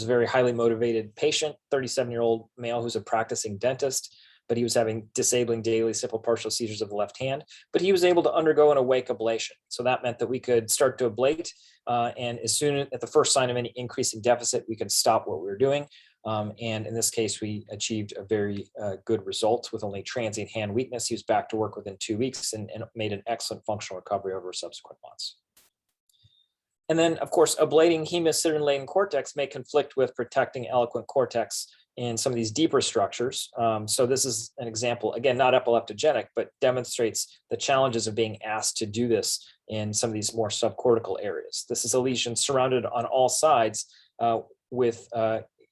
very highly motivated patient, 37-year-old male who's a practicing dentist, but he was having disabling daily simple partial seizures of the left hand, but he was able to undergo an awake ablation. So that meant that we could start to ablate, and as soon at the first sign of any increasing deficit, we could stop what we were doing. And in this case, we achieved a very good result with only transient hand weakness. He was back to work within 2 weeks and made an excellent functional recovery over subsequent months. And then, of course, ablating hemosiderin-laden cortex may conflict with protecting eloquent cortex in some of these deeper structures. So this is an example, again, not epileptogenic, but demonstrates the challenges of being asked to do this in some of these more subcortical areas. This is a lesion surrounded on all sides with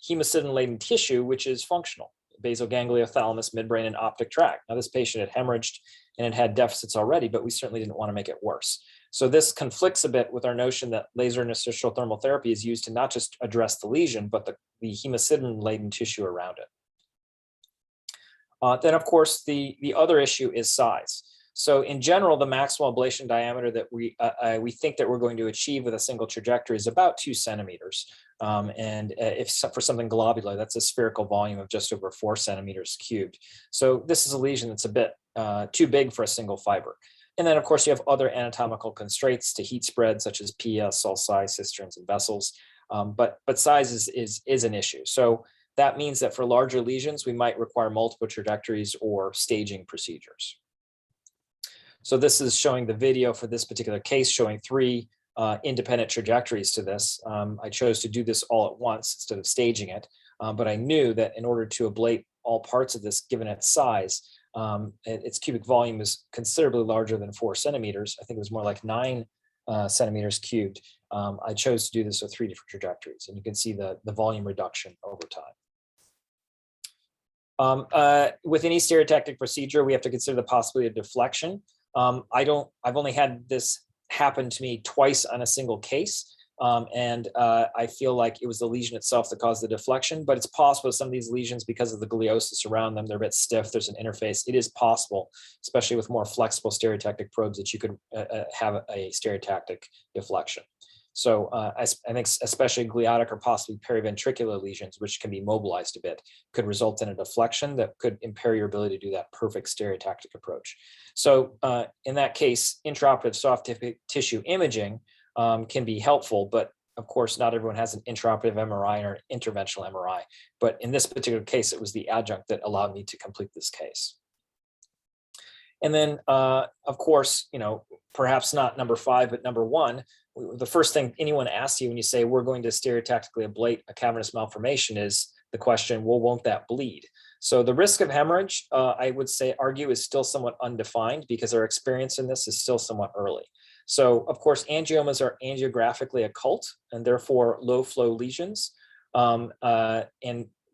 hemosiderin-laden tissue, which is functional, basal ganglia, thalamus, midbrain, and optic tract. Now, this patient had hemorrhaged and it had deficits already, but we certainly didn't want to make it worse. So this conflicts a bit with our notion that laser interstitial thermal therapy is used to not just address the lesion, but the hemosiderin-laden tissue around it. Then, of course, the other issue is size. So in general, the maximal ablation diameter that we think that we're going to achieve with a single trajectory is about 2 centimeters. And if for something globular, that's a spherical volume of just over 4 centimeters cubed. So this is a lesion that's a bit too big for a single fiber. And then, of course, you have other anatomical constraints to heat spread, such as PS, sulci, cisterns, and vessels. But size is an issue. So that means that for larger lesions, we might require multiple trajectories or staging procedures. So this is showing the video for this particular case, showing 3 independent trajectories to this. I chose to do this all at once instead of staging it, but I knew that in order to ablate all parts of this, given its size, its cubic volume is considerably larger than 4 centimeters. I think it was more like 9 centimeters cubed. I chose to do this with 3 different trajectories, and you can see the volume reduction over time. With any stereotactic procedure, we have to consider the possibility of deflection. I've only had this happen to me twice on a single case. And I feel like it was the lesion itself that caused the deflection, but it's possible some of these lesions, because of the gliosis around them, they're a bit stiff, there's an interface. It is possible, especially with more flexible stereotactic probes, that you could have a stereotactic deflection. So I think especially gliotic or possibly periventricular lesions, which can be mobilized a bit, could result in a deflection that could impair your ability to do that perfect stereotactic approach. So in that case, intraoperative soft tissue imaging can be helpful, but Of course, not everyone has an intraoperative MRI or an interventional MRI, but in this particular case, it was the adjunct that allowed me to complete this case. And then, of course, perhaps not number 5, but number 1, the first thing anyone asks you when you say we're going to stereotactically ablate a cavernous malformation is the question, well, won't that bleed? So the risk of hemorrhage, I would argue is still somewhat undefined because our experience in this is still somewhat early. So of course, angiomas are angiographically occult and therefore low flow lesions.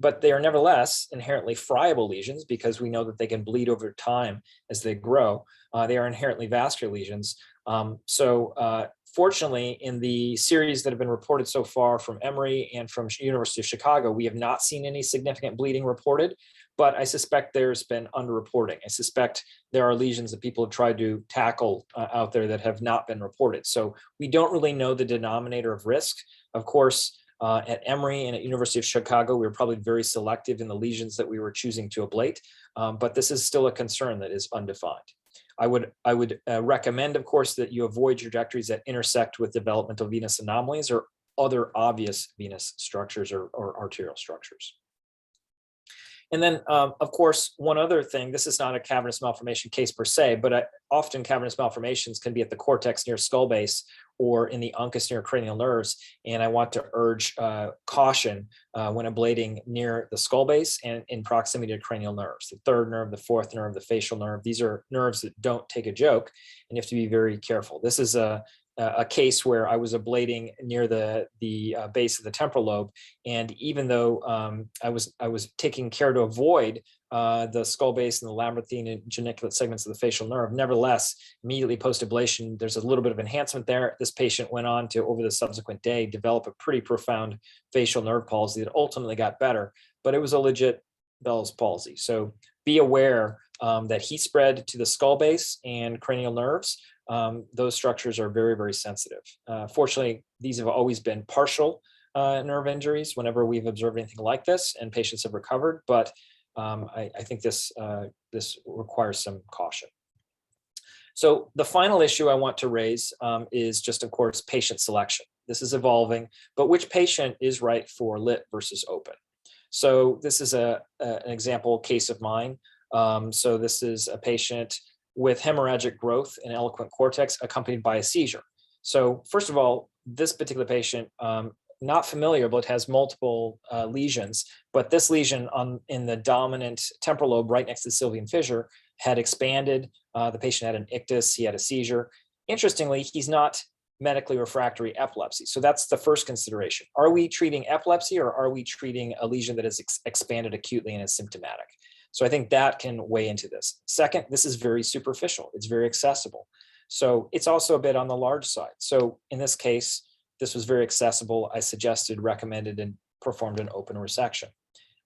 But they are nevertheless inherently friable lesions because we know that they can bleed over time as they grow. They are inherently vascular lesions. Fortunately, in the series that have been reported so far from Emory and from University of Chicago, we have not seen any significant bleeding reported, but I suspect there's been underreporting. I suspect there are lesions that people have tried to tackle out there that have not been reported. So we don't really know the denominator of risk. Of course, at Emory and at University of Chicago, we were probably very selective in the lesions that we were choosing to ablate, but this is still a concern that is undefined. I would recommend, of course, that you avoid trajectories that intersect with developmental venous anomalies or other obvious venous structures or arterial structures. And then, of course, one other thing, this is not a cavernous malformation case per se, but often cavernous malformations can be at the cortex near skull base or in the uncus near cranial nerves. And I want to urge caution when ablating near the skull base and in proximity to cranial nerves. The third nerve, the fourth nerve, the facial nerve, these are nerves that don't take a joke, and you have to be very careful. This is a case where I was ablating near the base of the temporal lobe, and even though I was taking care to avoid the skull base and the labyrinthine and geniculate segments of the facial nerve, nevertheless, immediately post-ablation, there's a little bit of enhancement there. This patient went on to, over the subsequent day, develop a pretty profound facial nerve palsy that ultimately got better, but it was a legit Bell's palsy. So be aware that heat spread to the skull base and cranial nerves. Those structures are very, very sensitive. Fortunately, these have always been partial nerve injuries whenever we've observed anything like this, and patients have recovered, but I think this requires some caution. So the final issue I want to raise is just, of course, patient selection. This is evolving, but which patient is right for lit versus open? So this is an example case of mine. So this is a patient with hemorrhagic growth in eloquent cortex accompanied by a seizure. So first of all, this particular patient, not familiar, but has multiple lesions, but this lesion in the dominant temporal lobe right next to the sylvian fissure had expanded. The patient had an ictus, he had a seizure. Interestingly, he's not medically refractory epilepsy. So that's the first consideration. Are we treating epilepsy or are we treating a lesion that has expanded acutely and is symptomatic? So I think that can weigh into this. Second, this is very superficial. It's very accessible. So it's also a bit on the large side. So in this case, this was very accessible. I suggested, recommended, and performed an open resection.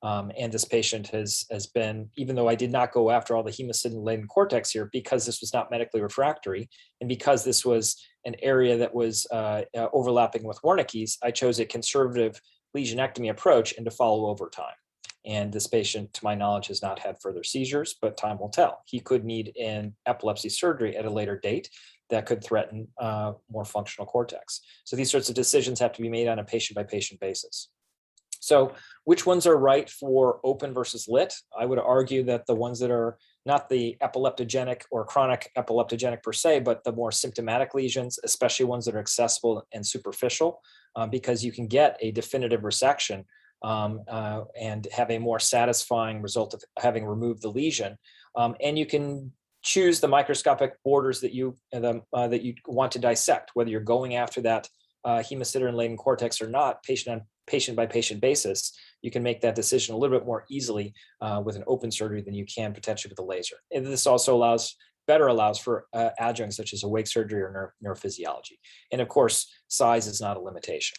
And this patient has been, even though I did not go after all the hemosiderin-laden cortex here, because this was not medically refractory, and because this was an area that was overlapping with Wernicke's, I chose a conservative lesionectomy approach and to follow over time. And this patient, to my knowledge, has not had further seizures, but time will tell. He could need an epilepsy surgery at a later date that could threaten more functional cortex. So these sorts of decisions have to be made on a patient-by-patient basis. So which ones are right for open versus lit? I would argue that the ones that are not the epileptogenic or chronic epileptogenic per se, but the more symptomatic lesions, especially ones that are accessible and superficial, because you can get a definitive resection and have a more satisfying result of having removed the lesion. And you can choose the microscopic borders that you want to dissect, whether you're going after that hemosiderin-laden cortex or not, patient-by-patient basis. You can make that decision a little bit more easily with an open surgery than you can potentially with a laser. And this also better allows for adjuncts such as awake surgery or neurophysiology. And of course, size is not a limitation.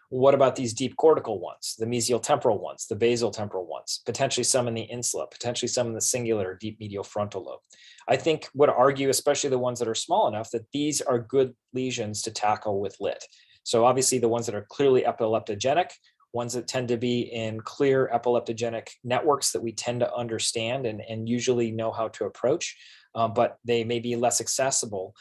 What about these deep cortical ones, the mesial temporal ones, the basal temporal ones, potentially some in the insula, potentially some in the singular deep medial frontal lobe? I think would argue, especially the ones that are small enough, that these are good lesions to tackle with lit. So obviously the ones that are clearly epileptogenic ones that tend to be in clear epileptogenic networks that we tend to understand and usually know how to approach, but they may be less accessible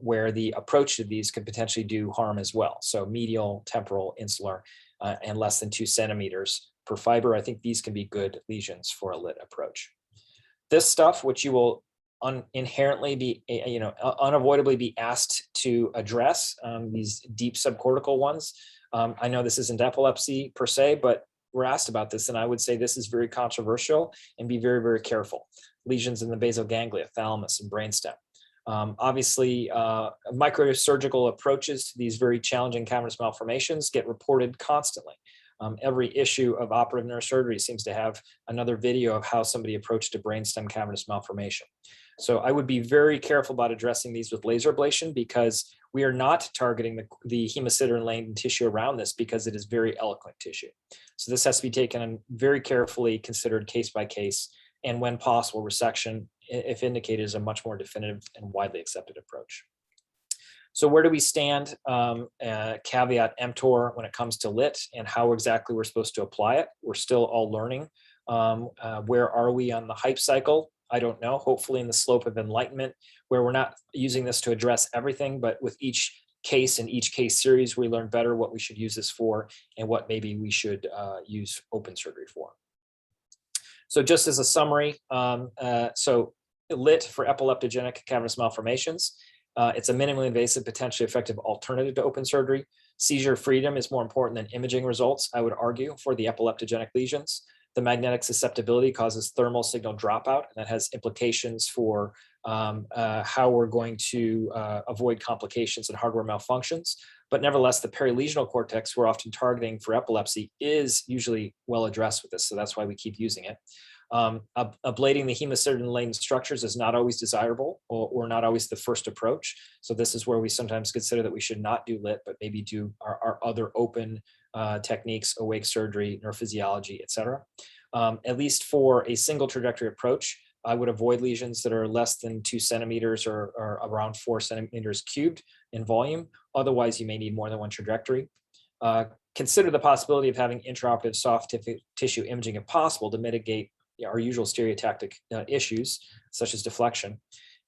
where the approach to these could potentially do harm as well. So medial, temporal, insular, and less than 2 centimeters per fiber. I think these can be good lesions for a lit approach. This stuff, which you will inherently be, unavoidably be asked to address, these deep subcortical ones. I know this isn't epilepsy per se, but we're asked about this, and I would say this is very controversial, and be very, very careful. Lesions in the basal ganglia, thalamus, and brainstem. Obviously, microsurgical approaches to these very challenging cavernous malformations get reported constantly. Every issue of operative neurosurgery seems to have another video of how somebody approached a brainstem cavernous malformation. So I would be very careful about addressing these with laser ablation, because we are not targeting the hemosiderin tissue around this, because it is very eloquent tissue. So this has to be taken very carefully, considered case by case, and when possible, resection, if indicated, is a much more definitive and widely accepted approach. So where do we stand, caveat emptor, when it comes to lit and how exactly we're supposed to apply it? We're still all learning. Where are we on the hype cycle? I don't know. Hopefully in the slope of enlightenment, where we're not using this to address everything, but with each case and each case series, we learn better what we should use this for and what maybe we should use open surgery for. So just as a summary, so lit for epileptogenic cavernous malformations. It's a minimally invasive, potentially effective alternative to open surgery. Seizure freedom is more important than imaging results, I would argue, for the epileptogenic lesions. The magnetic susceptibility causes thermal signal dropout, and that has implications for how we're going to avoid complications and hardware malfunctions. But nevertheless, the perilesional cortex we're often targeting for epilepsy is usually well addressed with this, so that's why we keep using it. Ablating the hemosiderin-laden structures is not always desirable or not always the first approach. So this is where we sometimes consider that we should not do lit, but maybe do our other open techniques, awake surgery, neurophysiology, et cetera. At least for a single trajectory approach, I would avoid lesions that are less than 2 centimeters or around 4 centimeters cubed in volume. Otherwise, you may need more than one trajectory. Consider the possibility of having intraoperative soft tissue imaging if possible to mitigate our usual stereotactic issues, such as deflection.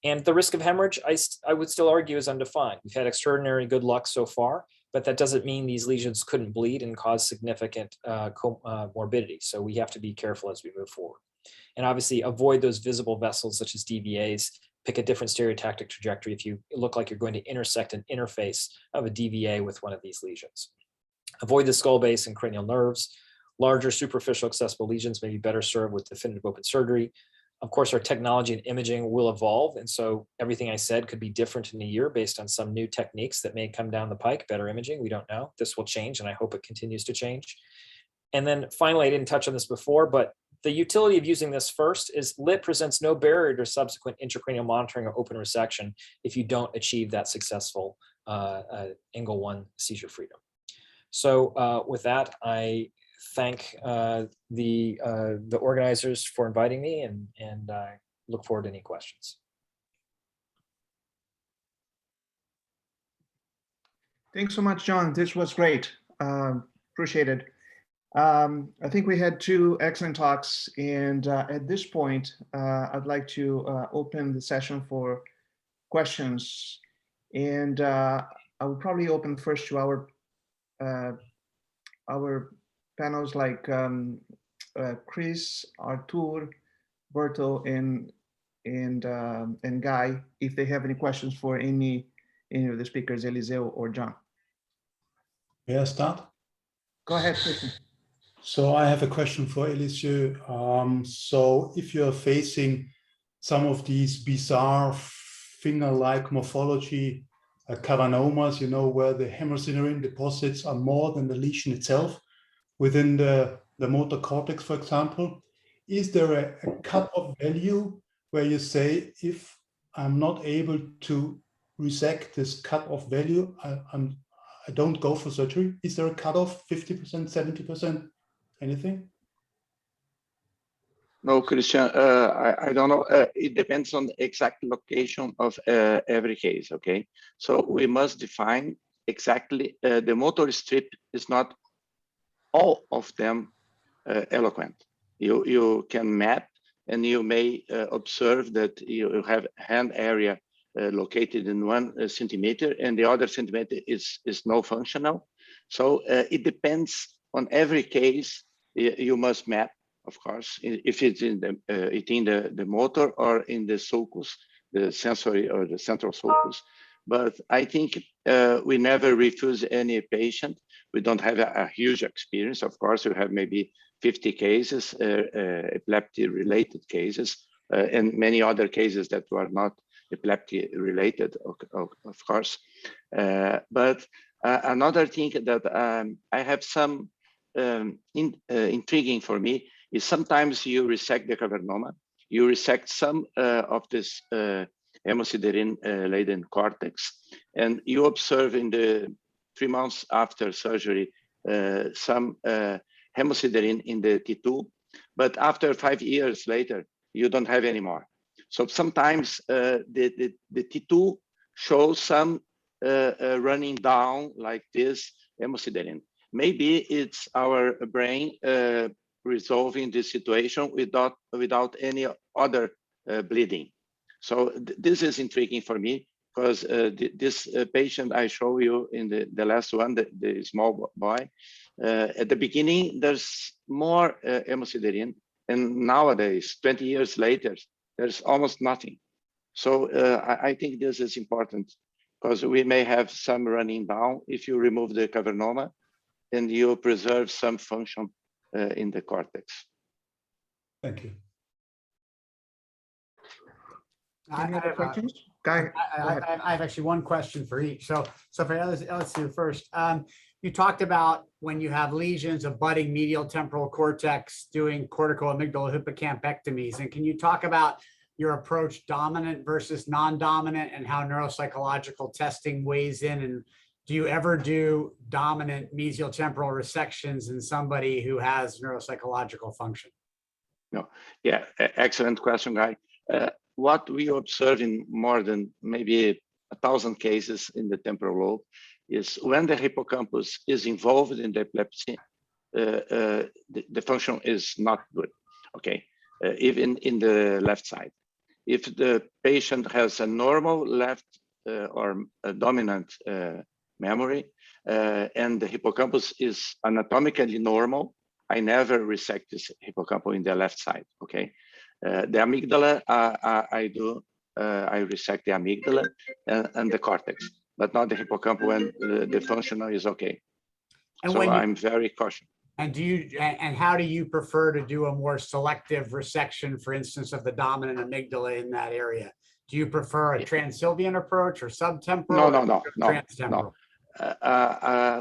And the risk of hemorrhage, I would still argue, is undefined. We've had extraordinary good luck so far, but that doesn't mean these lesions couldn't bleed and cause significant morbidity. So we have to be careful as we move forward. And obviously avoid those visible vessels such as DVAs. Pick a different stereotactic trajectory if you look like you're going to intersect an interface of a DVA with one of these lesions. Avoid the skull base and cranial nerves. Larger superficial accessible lesions may be better served with definitive open surgery. Of course, our technology and imaging will evolve, and so everything I said could be different in a year based on some new techniques that may come down the pike, better imaging, we don't know. This will change, and I hope it continues to change. And then finally, I didn't touch on this before, but the utility of using this first is lit presents no barrier to subsequent intracranial monitoring or open resection if you don't achieve that successful angle 1 seizure freedom. So with that, I thank the organizers for inviting me, and look forward to any questions. Thanks so much, John. This was great. Appreciate it. I think we had 2 excellent talks, and at this point, I'd like to open the session for questions. And I will probably open first to our panels like Chris, Artur, Berto, and Guy, if they have any questions for any of the speakers, Eliseo or John. May I start? Go ahead, Christian. So I have a question for Eliseo. So if you're facing some of these bizarre finger-like morphology, cavernomas, you know, where the hemosiderin deposits are more than the lesion itself within the motor cortex, for example, is there a cut-off value where you say, if I'm not able to resect this cut-off value, I don't go for surgery? Is there a cut-off, 50%, 70%, anything? No, Christian, I don't know. It depends on the exact location of every case, okay? So we must define exactly, the motor strip is not all of them eloquent. You can map, and you may observe that you have hand area located in 1 centimeter, and the other centimeter is no functional. So it depends on every case. You must map, of course, if it's in the motor or in the sulcus, the sensory or the central sulcus. But I think we never refuse any patient. We don't have a huge experience. Of course, we have maybe 50 cases, epilepsy-related cases, and many other cases that were not epilepsy-related, of course. But another thing that I have some intriguing for me is sometimes you resect the cavernoma, you resect some of this hemosiderin-laden cortex, and you observe in the 3 months after surgery some hemosiderin in the T2, but after 5 years later, you don't have any more. So sometimes the T2 shows some running down like this hemosiderin. Maybe it's our brain resolving this situation without any other bleeding. So this is intriguing for me, because this patient I show you in the last one, the small boy, at the beginning, there's more hemosiderin, and nowadays, 20 years later, there's almost nothing. So I think this is important, because we may have some running down if you remove the cavernoma and you preserve some function in the cortex. Thank you. Any other questions? Guy, I have actually one question for each. So for let's do first. You talked about when you have lesions of budding medial temporal cortex doing cortical amygdala hippocampectomies. And can you talk about your approach, dominant versus non-dominant, and how neuropsychological testing weighs in? And do you ever do dominant mesial temporal resections in somebody who has neuropsychological function? No, yeah, excellent question, Guy. What we observe in more than maybe 1,000 cases in the temporal lobe is when the hippocampus is involved in the epilepsy, the function is not good, okay? Even in the left side. If the patient has a normal left or a dominant memory, and the hippocampus is anatomically normal, I never resect this hippocampus in the left side, okay? The amygdala, I resect the amygdala and the cortex, but not the hippocampus when the functional is okay. And so I'm very cautious. And how do you prefer to do a more selective resection, for instance, of the dominant amygdala in that area? Do you prefer a transsylvian approach or subtemporal? No.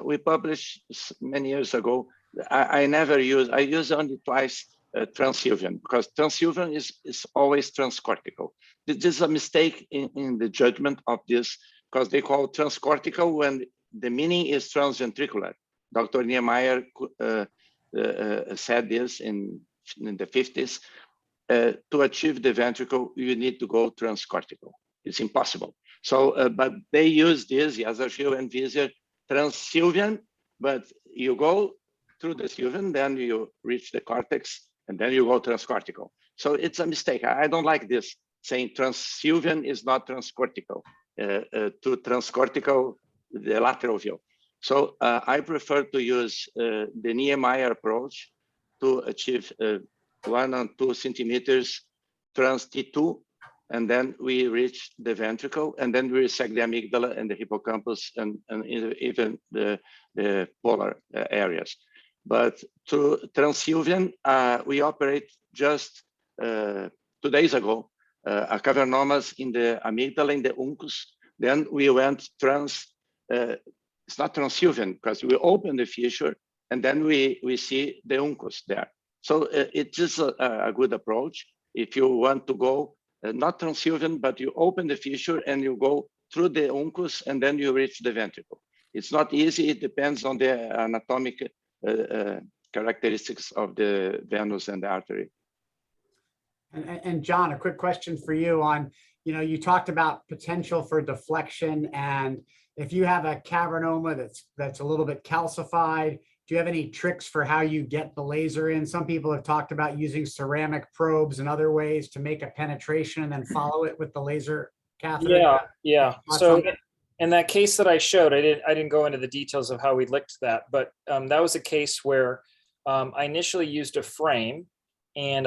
We published many years ago. I use only twice transsylvian, because transsylvian is always transcortical. This is a mistake in the judgment of this, because they call transcortical when the meaning is transventricular. Dr. Niemeyer said this in the 50s. To achieve the ventricle, you need to go transcortical. It's impossible. So, but they use this, Yazarshil and Vizier, transsylvian, but you go through the sylvian, then you reach the cortex, and then you go transcortical. So it's a mistake. I don't like this, saying transsylvian is not transcortical. To transcortical, the lateral view. So I prefer to use the Niemeyer approach to achieve 1 or 2 centimeters trans T2, and then we reach the ventricle, and then we resect the amygdala and the hippocampus and even the polar areas. But to transsylvian, we operate just 2 days ago, a cavernomas in the amygdala, in the uncus. Then we went it's not transsylvian, because we open the fissure and then we see the uncus there. So it is a good approach. If you want to go, not transsylvian, but you open the fissure and you go through the uncus and then you reach the ventricle. It's not easy. It depends on the anatomic characteristics of the venous and the artery. And John, a quick question for you on, you talked about potential for deflection, and if you have a cavernoma that's a little bit calcified do you have any tricks for how you get the laser in? Some people have talked about using ceramic probes and other ways to make a penetration and then follow it with the laser catheter. Yeah. So in that case that I showed, I didn't go into the details of how we licked that, but that was a case where I initially used a frame and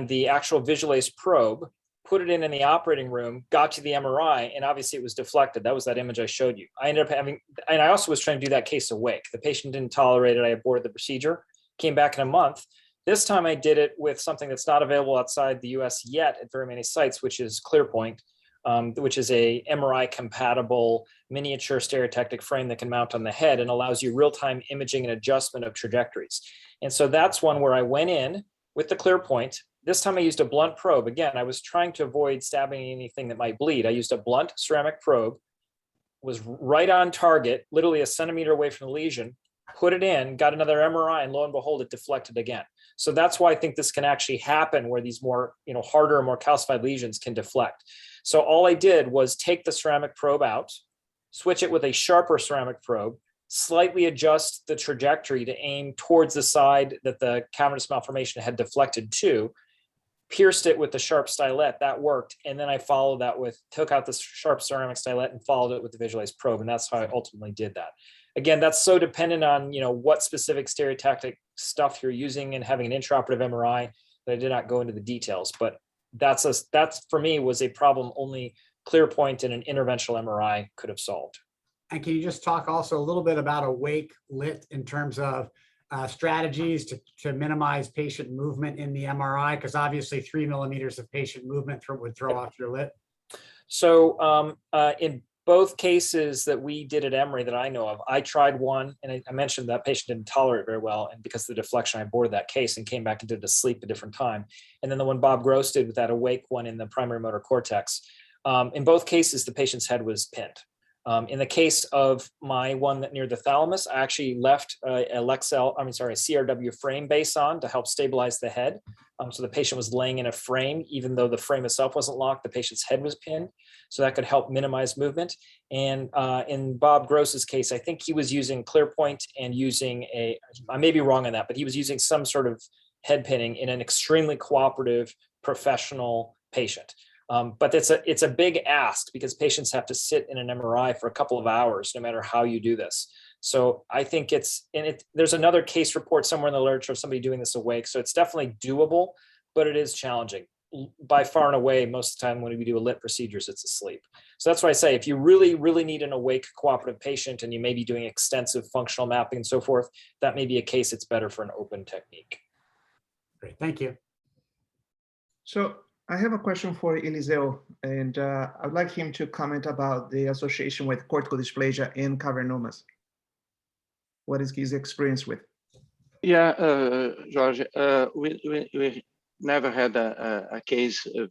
the actual Visualase probe, put it in the operating room, got to the MRI, and obviously it was deflected. That was that image I showed you. I ended up having, and I also was trying to do that case awake. The patient didn't tolerate it. I aborted the procedure, came back in a month. This time I did it with something that's not available outside the US yet at very many sites, which is ClearPoint, which is a MRI compatible miniature stereotactic frame that can mount on the head and allows you real-time imaging and adjustment of trajectories. And so that's one where I went in with the ClearPoint. This time I used a blunt probe. Again, I was trying to avoid stabbing anything that might bleed. I used a blunt ceramic probe, was right on target, literally a centimeter away from the lesion, put it in, got another MRI, and lo and behold, it deflected again. So that's why I think this can actually happen where these more, harder, more calcified lesions can deflect. So all I did was take the ceramic probe out, switch it with a sharper ceramic probe, slightly adjust the trajectory to aim towards the side that the cavernous malformation had deflected to, pierced it with the sharp stylet, that worked. And then I followed that took out the sharp ceramic stylet and followed it with the Visualase probe. And that's how I ultimately did that. Again, that's so dependent on, what specific stereotactic stuff you're using and having an intraoperative MRI that I did not go into the details, but that's for me was a problem only ClearPoint and an interventional MRI could have solved. And can you just talk also a little bit about awake lit in terms of strategies to minimize patient movement in the MRI? Because obviously 3 millimeters of patient movement would throw off your lit. So in both cases that we did at Emory that I know of, I tried one, and I mentioned that patient didn't tolerate it very well. And because of the deflection, I aborted that case and came back and did a sleep a different time. And then the one Bob Gross did with that awake one in the primary motor cortex. In both cases, the patient's head was pinned. In the case of my one that near the thalamus, I actually left a CRW frame base on to help stabilize the head. So the patient was laying in a frame, even though the frame itself wasn't locked, the patient's head was pinned. So that could help minimize movement. And in Bob Gross's case, I think he was using ClearPoint and using I may be wrong on that, but he was using some sort of head pinning in an extremely cooperative professional patient. But it's a big ask because patients have to sit in an MRI for a couple of hours, no matter how you do this. So I think there's another case report somewhere in the literature of somebody doing this awake. So it's definitely doable, but it is challenging. By far and away, most of the time when we do a lit procedures, it's asleep. So that's why I say, if you really, really need an awake cooperative patient and you may be doing extensive functional mapping and so forth, that may be a case it's better for an open technique. Great, thank you. So I have a question for Eliseo, and I'd like him to comment about the association with cortical dysplasia and cavernomas. What is his experience with? Yeah, George, we never had a case of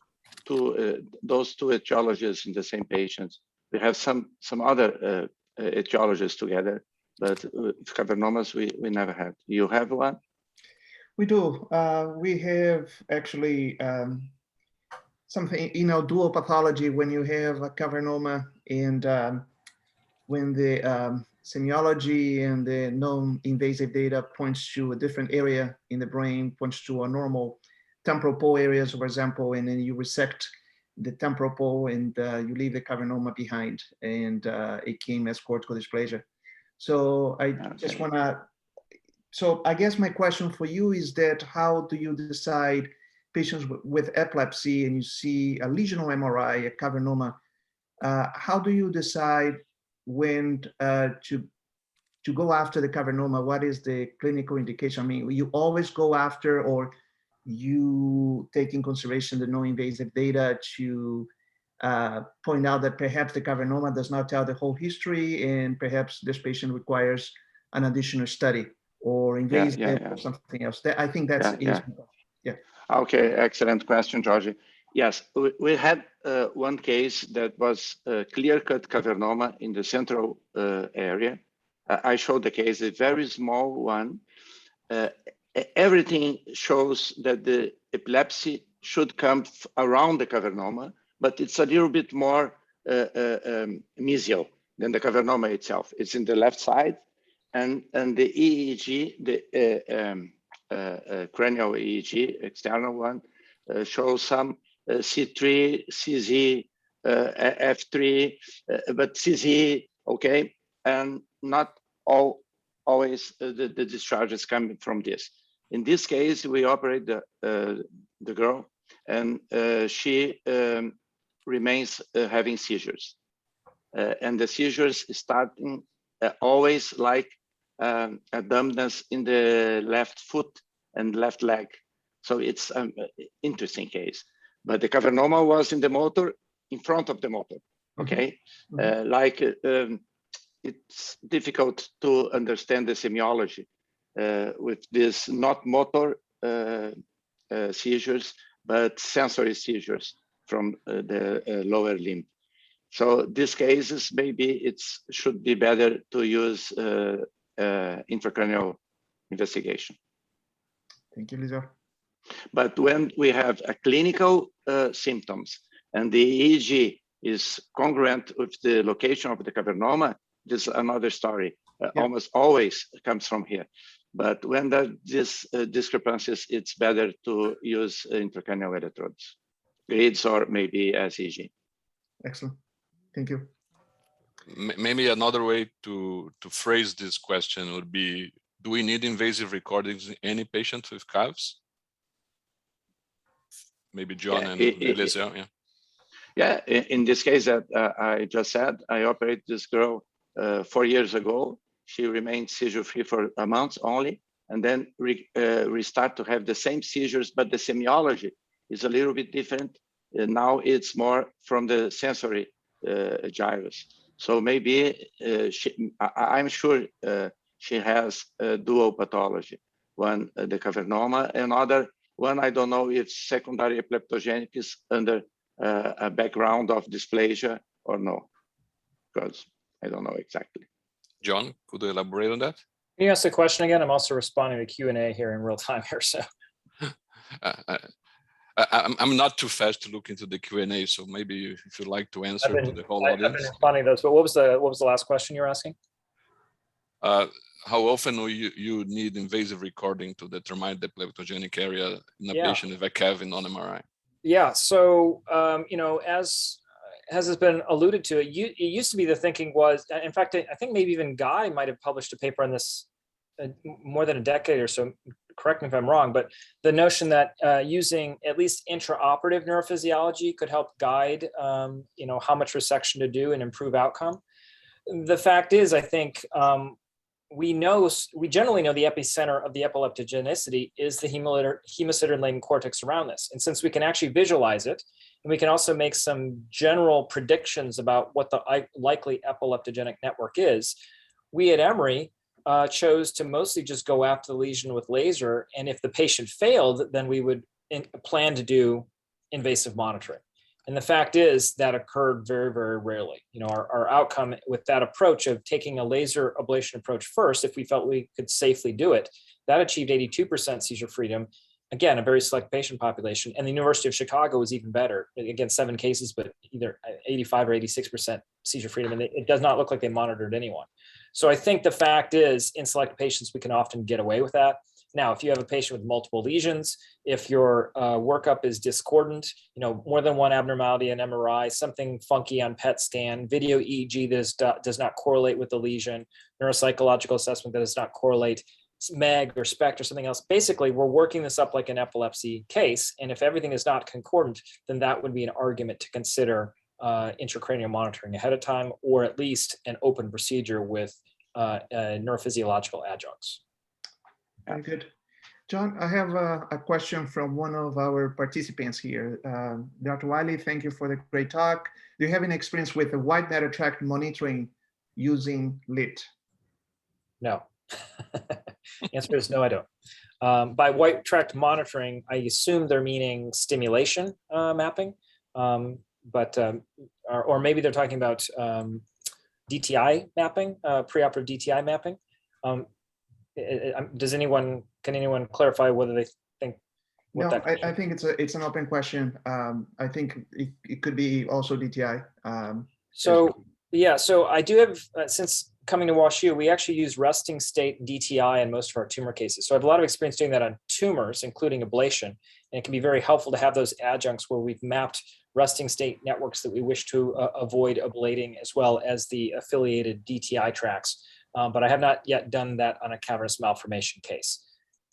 those two etiologies in the same patients. We have some other etiologies together, but cavernomas we never had. You have one? We do. We have actually something, dual pathology when you have a cavernoma and when the semiology and the non-invasive data points to a different area in the brain, points to a normal temporal pole areas, for example, and then you resect the temporal pole and you leave the cavernoma behind, and it came as cortical dysplasia. So I just want to, so I guess my question for you is that how do you decide patients with epilepsy and you see a lesional MRI, a cavernoma, how do you decide when to go after the cavernoma? What is the clinical indication? I mean, you always go after, or you take in consideration the non-invasive data to point out that perhaps the cavernoma does not tell the whole history and perhaps this patient requires an additional study or invasive or something else? I think that's easy. Yeah. Okay, excellent question, Georgie. Yes, we had one case that was a clear-cut cavernoma in the central area. I showed the case, a very small one. Everything shows that the epilepsy should come around the cavernoma, but it's a little bit more mesial than the cavernoma itself. It's in the left side, and the EEG, the cranial EEG, external one, shows some C3, CZ, F3, but CZ, okay, and not always the discharge is coming from this. In this case, we operate the girl, and she remains having seizures, and the seizures starting always like a dumbness in the left foot and left leg. So it's an interesting case. But the cavernoma was in the motor, in front of the motor, okay? It's difficult to understand the semiology with this not motor seizures, but sensory seizures from the lower limb. So these cases, maybe it should be better to use intracranial investigation. Thank you, Lisa. But when we have a clinical symptoms and the EEG is congruent with the location of the cavernoma, this is another story. Almost always comes from here. But when there these discrepancies, it's better to use intracranial electrodes, grids, or maybe SEG. Excellent. Thank you. Maybe another way to phrase this question would be, do we need invasive recordings in any patient with calves? Maybe John and Eliseo, yeah. Yeah, in this case that I just said, I operated this girl 4 years ago. She remained seizure-free for a month only, and then restart to have the same seizures, but the semiology is a little bit different. Now it's more from the sensory gyrus. So maybe I'm sure she has a dual pathology. One, the cavernoma, another one, I don't know if secondary epileptogenic is under a background of dysplasia or no, because I don't know exactly. John, could you elaborate on that? Can you ask the question again? I'm also responding to Q&A here in real time here, so. I'm not too fast to look into the Q&A, so maybe if you'd like to answer to the whole audience. I've been responding to those, but what was the last question you were asking? How often will you need invasive recording to determine the epileptogenic area in a patient with a CAV in non-MRI? Yeah, so as has been alluded to, it used to be the thinking was, in fact, I think maybe even Guy might have published a paper on this more than a decade or so. Correct me if I'm wrong, but the notion that using at least intraoperative neurophysiology could help guide, how much resection to do and improve outcome. The fact is, I think we generally know the epicenter of the epileptogenicity is the hemosiderin-laden cortex around this. And since we can actually visualize it, and we can also make some general predictions about what the likely epileptogenic network is, we at Emory chose to mostly just go after the lesion with laser. And if the patient failed, then we would plan to do invasive monitoring. And the fact is that occurred very, very rarely. Our outcome with that approach of taking a laser ablation approach first, if we felt we could safely do it, that achieved 82% seizure freedom. Again, a very select patient population. And the University of Chicago was even better. Again, 7 cases, but either 85 or 86% seizure freedom. And it does not look like they monitored anyone. So I think the fact is, in select patients, we can often get away with that. Now, if you have a patient with multiple lesions, if your workup is discordant, more than one abnormality in MRI, something funky on PET scan, video EEG that does not correlate with the lesion, neuropsychological assessment that does not correlate, MEG or SPECT or something else. Basically, we're working this up like an epilepsy case. And if everything is not concordant, then that would be an argument to consider intracranial monitoring ahead of time, or at least an open procedure with neurophysiological adjuncts. Very good. John, I have a question from one of our participants here. Dr. Wiley, thank you for the great talk. Do you have any experience with the white matter tract monitoring using LIT? No. The answer is no, I don't. By white tract monitoring, I assume they're meaning stimulation mapping, or maybe they're talking about DTI mapping, preoperative DTI mapping. Can anyone clarify whether they think? No, I think it's an open question. I think it could be also DTI. So I do have, since coming to WashU, we actually use resting state DTI in most of our tumor cases. So I have a lot of experience doing that on tumors, including ablation. And it can be very helpful to have those adjuncts where we've mapped resting state networks that we wish to avoid ablating, as well as the affiliated DTI tracks. But I have not yet done that on a cavernous malformation case.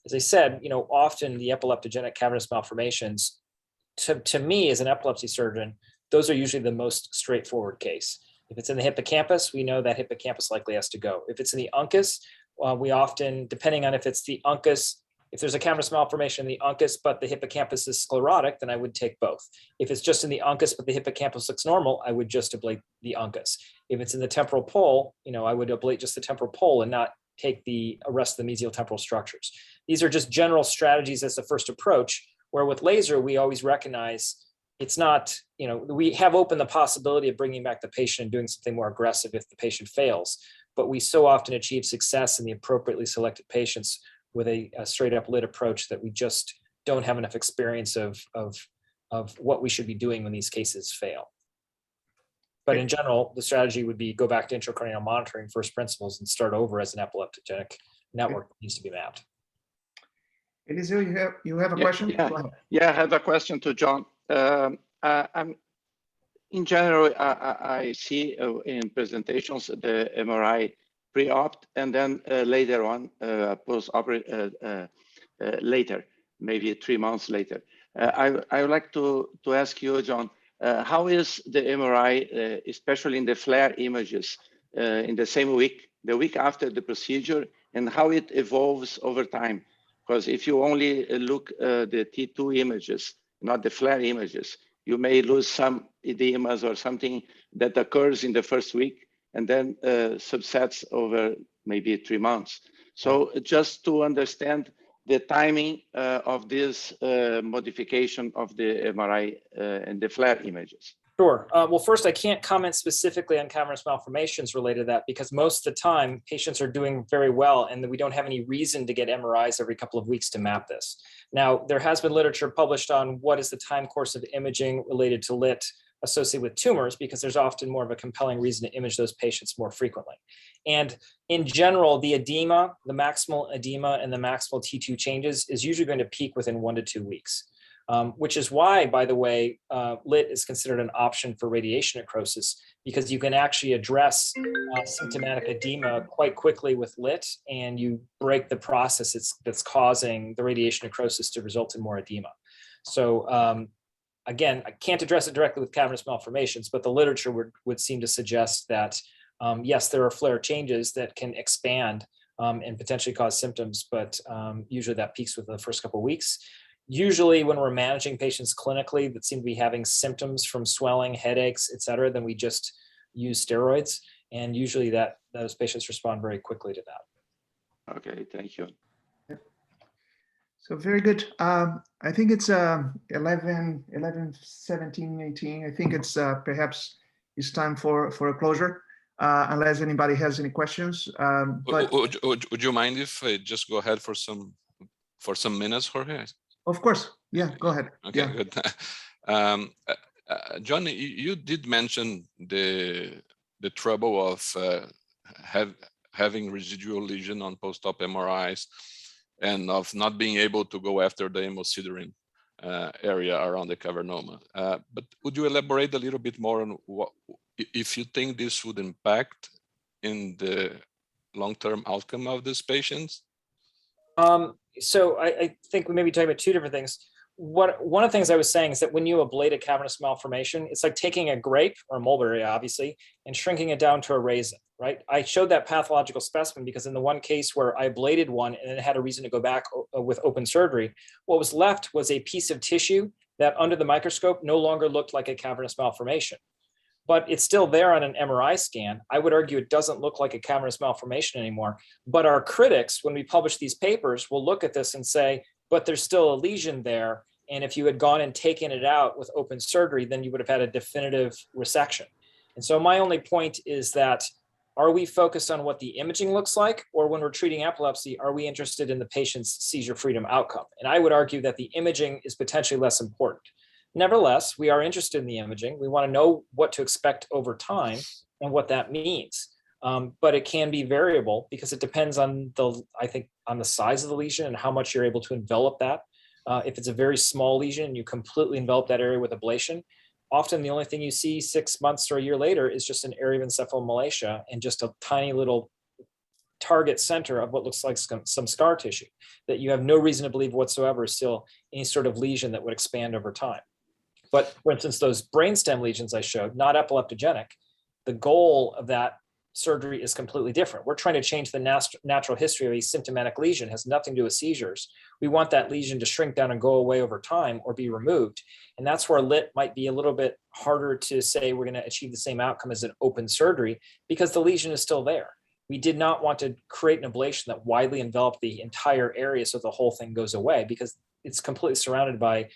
As I said, often the epileptogenic cavernous malformations, to me as an epilepsy surgeon, those are usually the most straightforward case. If it's in the hippocampus, we know that hippocampus likely has to go. If it's in the uncus, we often, depending on if it's the uncus, if there's a cavernous malformation in the uncus, but the hippocampus is sclerotic, then I would take both. If it's just in the uncus, but the hippocampus looks normal, I would just ablate the uncus. If it's in the temporal pole, I would ablate just the temporal pole and not take the rest of the mesial temporal structures. These are just general strategies as the first approach, where with laser, we always recognize it's not, we have opened the possibility of bringing back the patient and doing something more aggressive if the patient fails, but we so often achieve success in the appropriately selected patients with a straight up lit approach that we just don't have enough experience of what we should be doing when these cases fail. But in general, the strategy would be go back to intracranial monitoring first principles and start over as an epileptogenic network that needs to be mapped. Eliseo, you have a question? Yeah, I have a question to John. In general, I see in presentations the MRI pre-op and then later on post-operative later, maybe 3 months later. I would like to ask you, John, how is the MRI, especially in the flare images, in the same week, the week after the procedure, and how it evolves over time? Because if you only look the T2 images, not the flare images, you may lose some edemas or something that occurs in the first week and then subsets over maybe 3 months. So just to understand the timing of this modification of the MRI and the flare images. Sure. Well, first, I can't comment specifically on cavernous malformations related to that because most of the time patients are doing very well and we don't have any reason to get MRIs every couple of weeks to map this. Now, there has been literature published on what is the time course of imaging related to LIT associated with tumors because there's often more of a compelling reason to image those patients more frequently. And in general, the edema, the maximal edema and the maximal T2 changes is usually going to peak within 1 to 2 weeks. Which is why, by the way, LIT is considered an option for radiation necrosis because you can actually address symptomatic edema quite quickly with LIT and you break the process that's causing the radiation necrosis to result in more edema. So again, I can't address it directly with cavernous malformations, but the literature would seem to suggest that, yes, there are flare changes that can expand and potentially cause symptoms, but usually that peaks within the first couple of weeks. Usually when we're managing patients clinically that seem to be having symptoms from swelling, headaches, et cetera, then we just use steroids. And usually those patients respond very quickly to that. Okay, thank you. So very good. I think it's 11, 17, 18. I think it's perhaps it's time for a closure, unless anybody has any questions. But would you mind if I just go ahead for some minutes, Jorge? Of course. Yeah, go ahead. Okay, yeah. good. John, you did mention the trouble of having residual lesion on post-op MRIs and of not being able to go after the hemosiderin area around the cavernoma. But would you elaborate a little bit more on what, if you think this would impact in the long-term outcome of these patients? So I think we may be talking about two different things. One of the things I was saying is that when you ablate a cavernous malformation, it's like taking a grape or a mulberry, obviously, and shrinking it down to a raisin, right? I showed that pathological specimen because in the one case where I ablated one and it had a reason to go back with open surgery, what was left was a piece of tissue that under the microscope no longer looked like a cavernous malformation. But it's still there on an MRI scan. I would argue it doesn't look like a cavernous malformation anymore. But our critics, when we publish these papers, will look at this and say, but there's still a lesion there. And if you had gone and taken it out with open surgery, then you would have had a definitive resection. And so my only point is that, are we focused on what the imaging looks like? Or when we're treating epilepsy, are we interested in the patient's seizure freedom outcome? And I would argue that the imaging is potentially less important. Nevertheless, we are interested in the imaging. We want to know what to expect over time and what that means. but it can be variable because it depends on on the size of the lesion and how much you're able to envelop that. If it's a very small lesion, you completely envelop that area with ablation. Often the only thing you see 6 months or a year later is just an area of encephalomalacia and just a tiny little target center of what looks like some scar tissue that you have no reason to believe whatsoever is still any sort of lesion that would expand over time. But for instance, those brainstem lesions I showed, not epileptogenic, the goal of that surgery is completely different. We're trying to change the natural history of a symptomatic lesion. It has nothing to do with seizures. We want that lesion to shrink down and go away over time or be removed. And that's where LIT might be a little bit harder to say we're going to achieve the same outcome as an open surgery because the lesion is still there. We did not want to create an ablation that widely enveloped the entire area so the whole thing goes away because it's completely surrounded by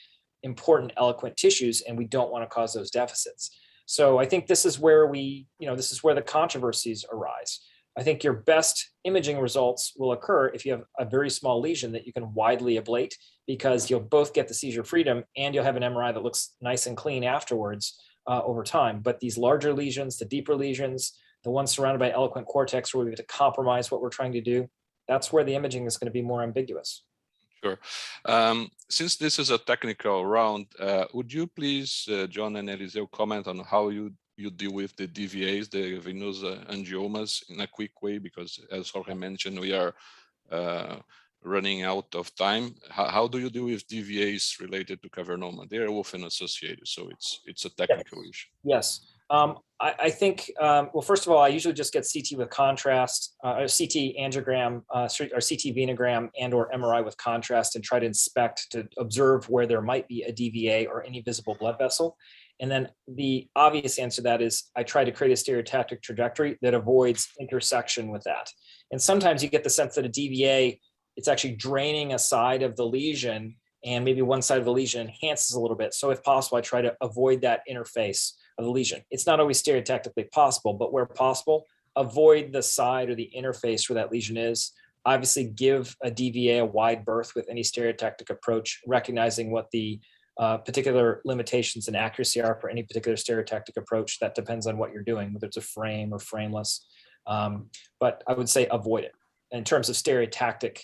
important eloquent tissues and we don't want to cause those deficits. So I think this is where this is where the controversies arise. I think your best imaging results will occur if you have a very small lesion that you can widely ablate because you'll both get the seizure freedom and you'll have an MRI that looks nice and clean afterwards over time. But these larger lesions, the deeper lesions, the ones surrounded by eloquent cortex where we have to compromise what we're trying to do, that's where the imaging is going to be more ambiguous. Sure. Since this is a technical round, would you please, John and Eliseu, comment on how you deal with the DVAs, the venous angiomas, in a quick way? Because as Jorge mentioned, we are running out of time. How do you deal with DVAs related to cavernoma? They are often associated, so it's a technical issue. Yes. I think, well, first of all, I usually just get CT with contrast, CT angiogram, or CT venogram and or MRI with contrast and try to inspect to observe where there might be a DVA or any visible blood vessel. And then the obvious answer to that is I try to create a stereotactic trajectory that avoids intersection with that. And sometimes you get the sense that a DVA, it's actually draining a side of the lesion and maybe one side of the lesion enhances a little bit. So if possible, I try to avoid that interface of the lesion. It's not always stereotactically possible, but where possible, avoid the side or the interface where that lesion is. Obviously, give a DVA a wide berth with any stereotactic approach, recognizing what the particular limitations and accuracy are for any particular stereotactic approach. That depends on what you're doing, whether it's a frame or frameless. But I would say avoid it in terms of stereotactic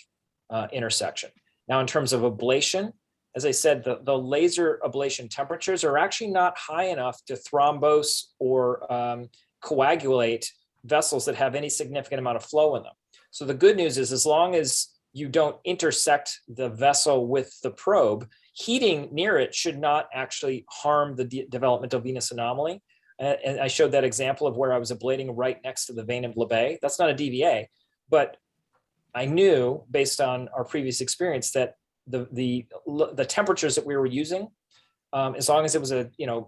intersection. Now, in terms of ablation, as I said, the laser ablation temperatures are actually not high enough to thrombose or coagulate vessels that have any significant amount of flow in them. So the good news is as long as you don't intersect the vessel with the probe, heating near it should not actually harm the developmental venous anomaly. And I showed that example of where I was ablating right next to the vein of Lebet. That's not a DVA, but I knew based on our previous experience that the temperatures that we were using, as long as it was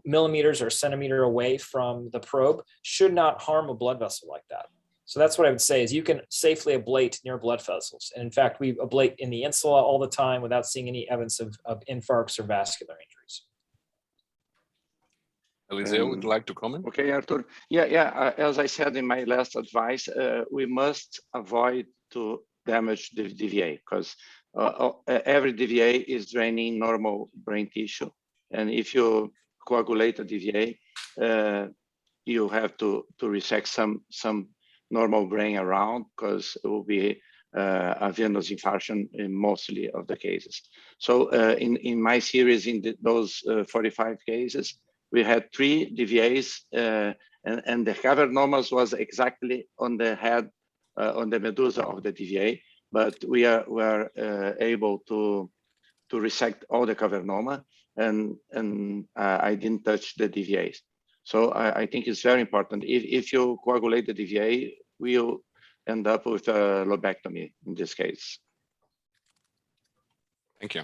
millimeters or centimeter away from the probe, should not harm a blood vessel like that. So that's what I would say is you can safely ablate near blood vessels. And in fact, we ablate in the insula all the time without seeing any evidence of infarcts or vascular injuries. Eliseu, would you like to comment? Okay, Arthur. Yeah. As I said in my last advice, we must avoid to damage the DVA because every DVA is draining normal brain tissue. And if you coagulate a DVA, you have to resect some normal brain around because it will be a venous infarction in mostly of the cases. So in my series, those 45 cases, we had 3 DVAs and the cavernomas was exactly on the head, on the medulla of the DVA, but we were able to resect all the cavernoma and I didn't touch the DVAs. So I think it's very important. If you coagulate the DVA, we'll end up with a lobectomy in this case. Thank you.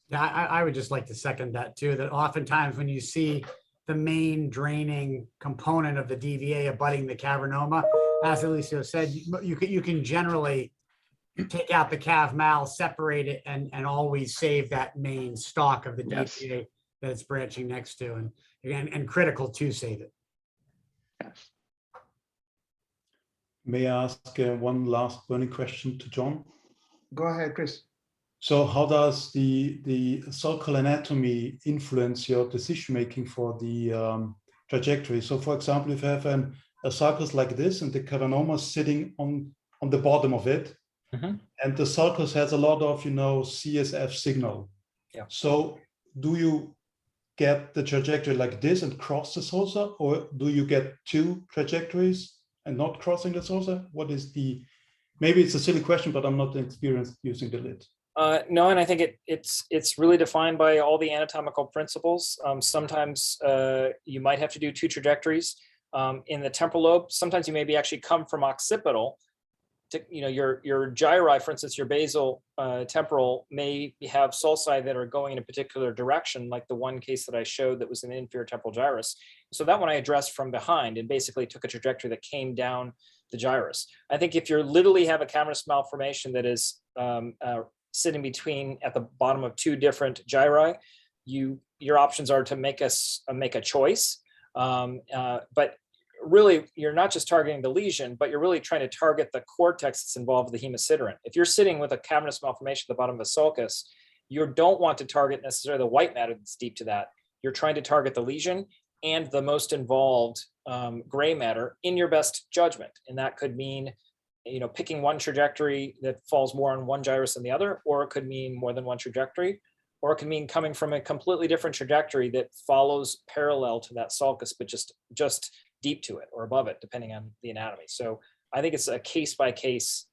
Yeah, I would just like to second that too, that oftentimes when you see the main draining component of the DVA abutting the cavernoma, as Eliseu said, you can generally take out the cav mal, separate it, and always save that main stalk of the DVA that it's branching next to, and again, and critical to save it. Yes. May I ask one last burning question to John? Go ahead, Chris. So how does the sulcal anatomy influence your decision making for the trajectory? So for example, if you have an a sulcus like this, and the cavernoma is sitting on the bottom of it. And the sulcus has a lot of, CSF signal. Yeah. So do you get the trajectory like this and cross the sulcus, or do you get two trajectories and not crossing the sulcus? What is maybe it's a silly question, but I'm not experienced using the lid. No, and I think it's really defined by all the anatomical principles. Sometimes you might have to do two trajectories. In the temporal lobe, sometimes you maybe actually come from occipital to, your gyri, for instance, your basal temporal may have sulci that are going in a particular direction, like the one case that I showed that was an inferior temporal gyrus. So that one I addressed from behind and basically took a trajectory that came down the gyrus. I think if you literally have a cavernous malformation that is sitting between at the bottom of two different gyri, your options are to make a choice. But really, you're not just targeting the lesion, but you're really trying to target the cortex that's involved with the hemosiderin. If you're sitting with a cavernous malformation at the bottom of the sulcus, you don't want to target necessarily the white matter that's deep to that. You're trying to target the lesion and the most involved gray matter in your best judgment. And that could mean, picking one trajectory that falls more on one gyrus than the other, or it could mean more than one trajectory, or it could mean coming from a completely different trajectory that follows parallel to that sulcus, but just deep to it or above it, depending on the anatomy. So I think it's a case-by-case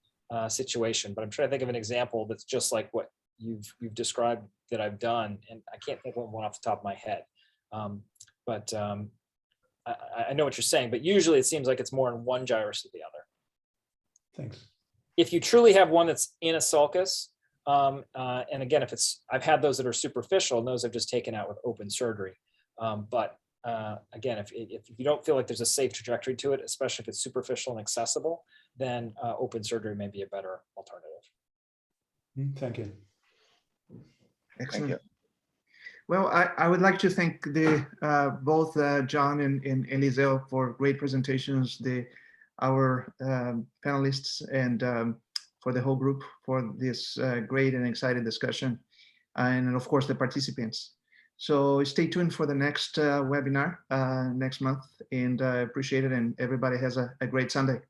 situation, but I'm trying to think of an example that's just like what you've described that I've done, and I can't think of one off the top of my head. But I know what you're saying, but usually it seems like it's more in one gyrus than the other. Thanks. If you truly have one that's in a sulcus, and again, I've had those that are superficial, and those I've just taken out with open surgery. But again, if you don't feel like there's a safe trajectory to it, especially if it's superficial and accessible, then open surgery may be a better alternative. Thank you. Excellent. Thank you. Well, I would like to thank both John and Eliseo for great presentations, our panelists, and for the whole group for this great and exciting discussion, and of course the participants. So stay tuned for the next webinar next month, and I appreciate it, and everybody has a great Sunday.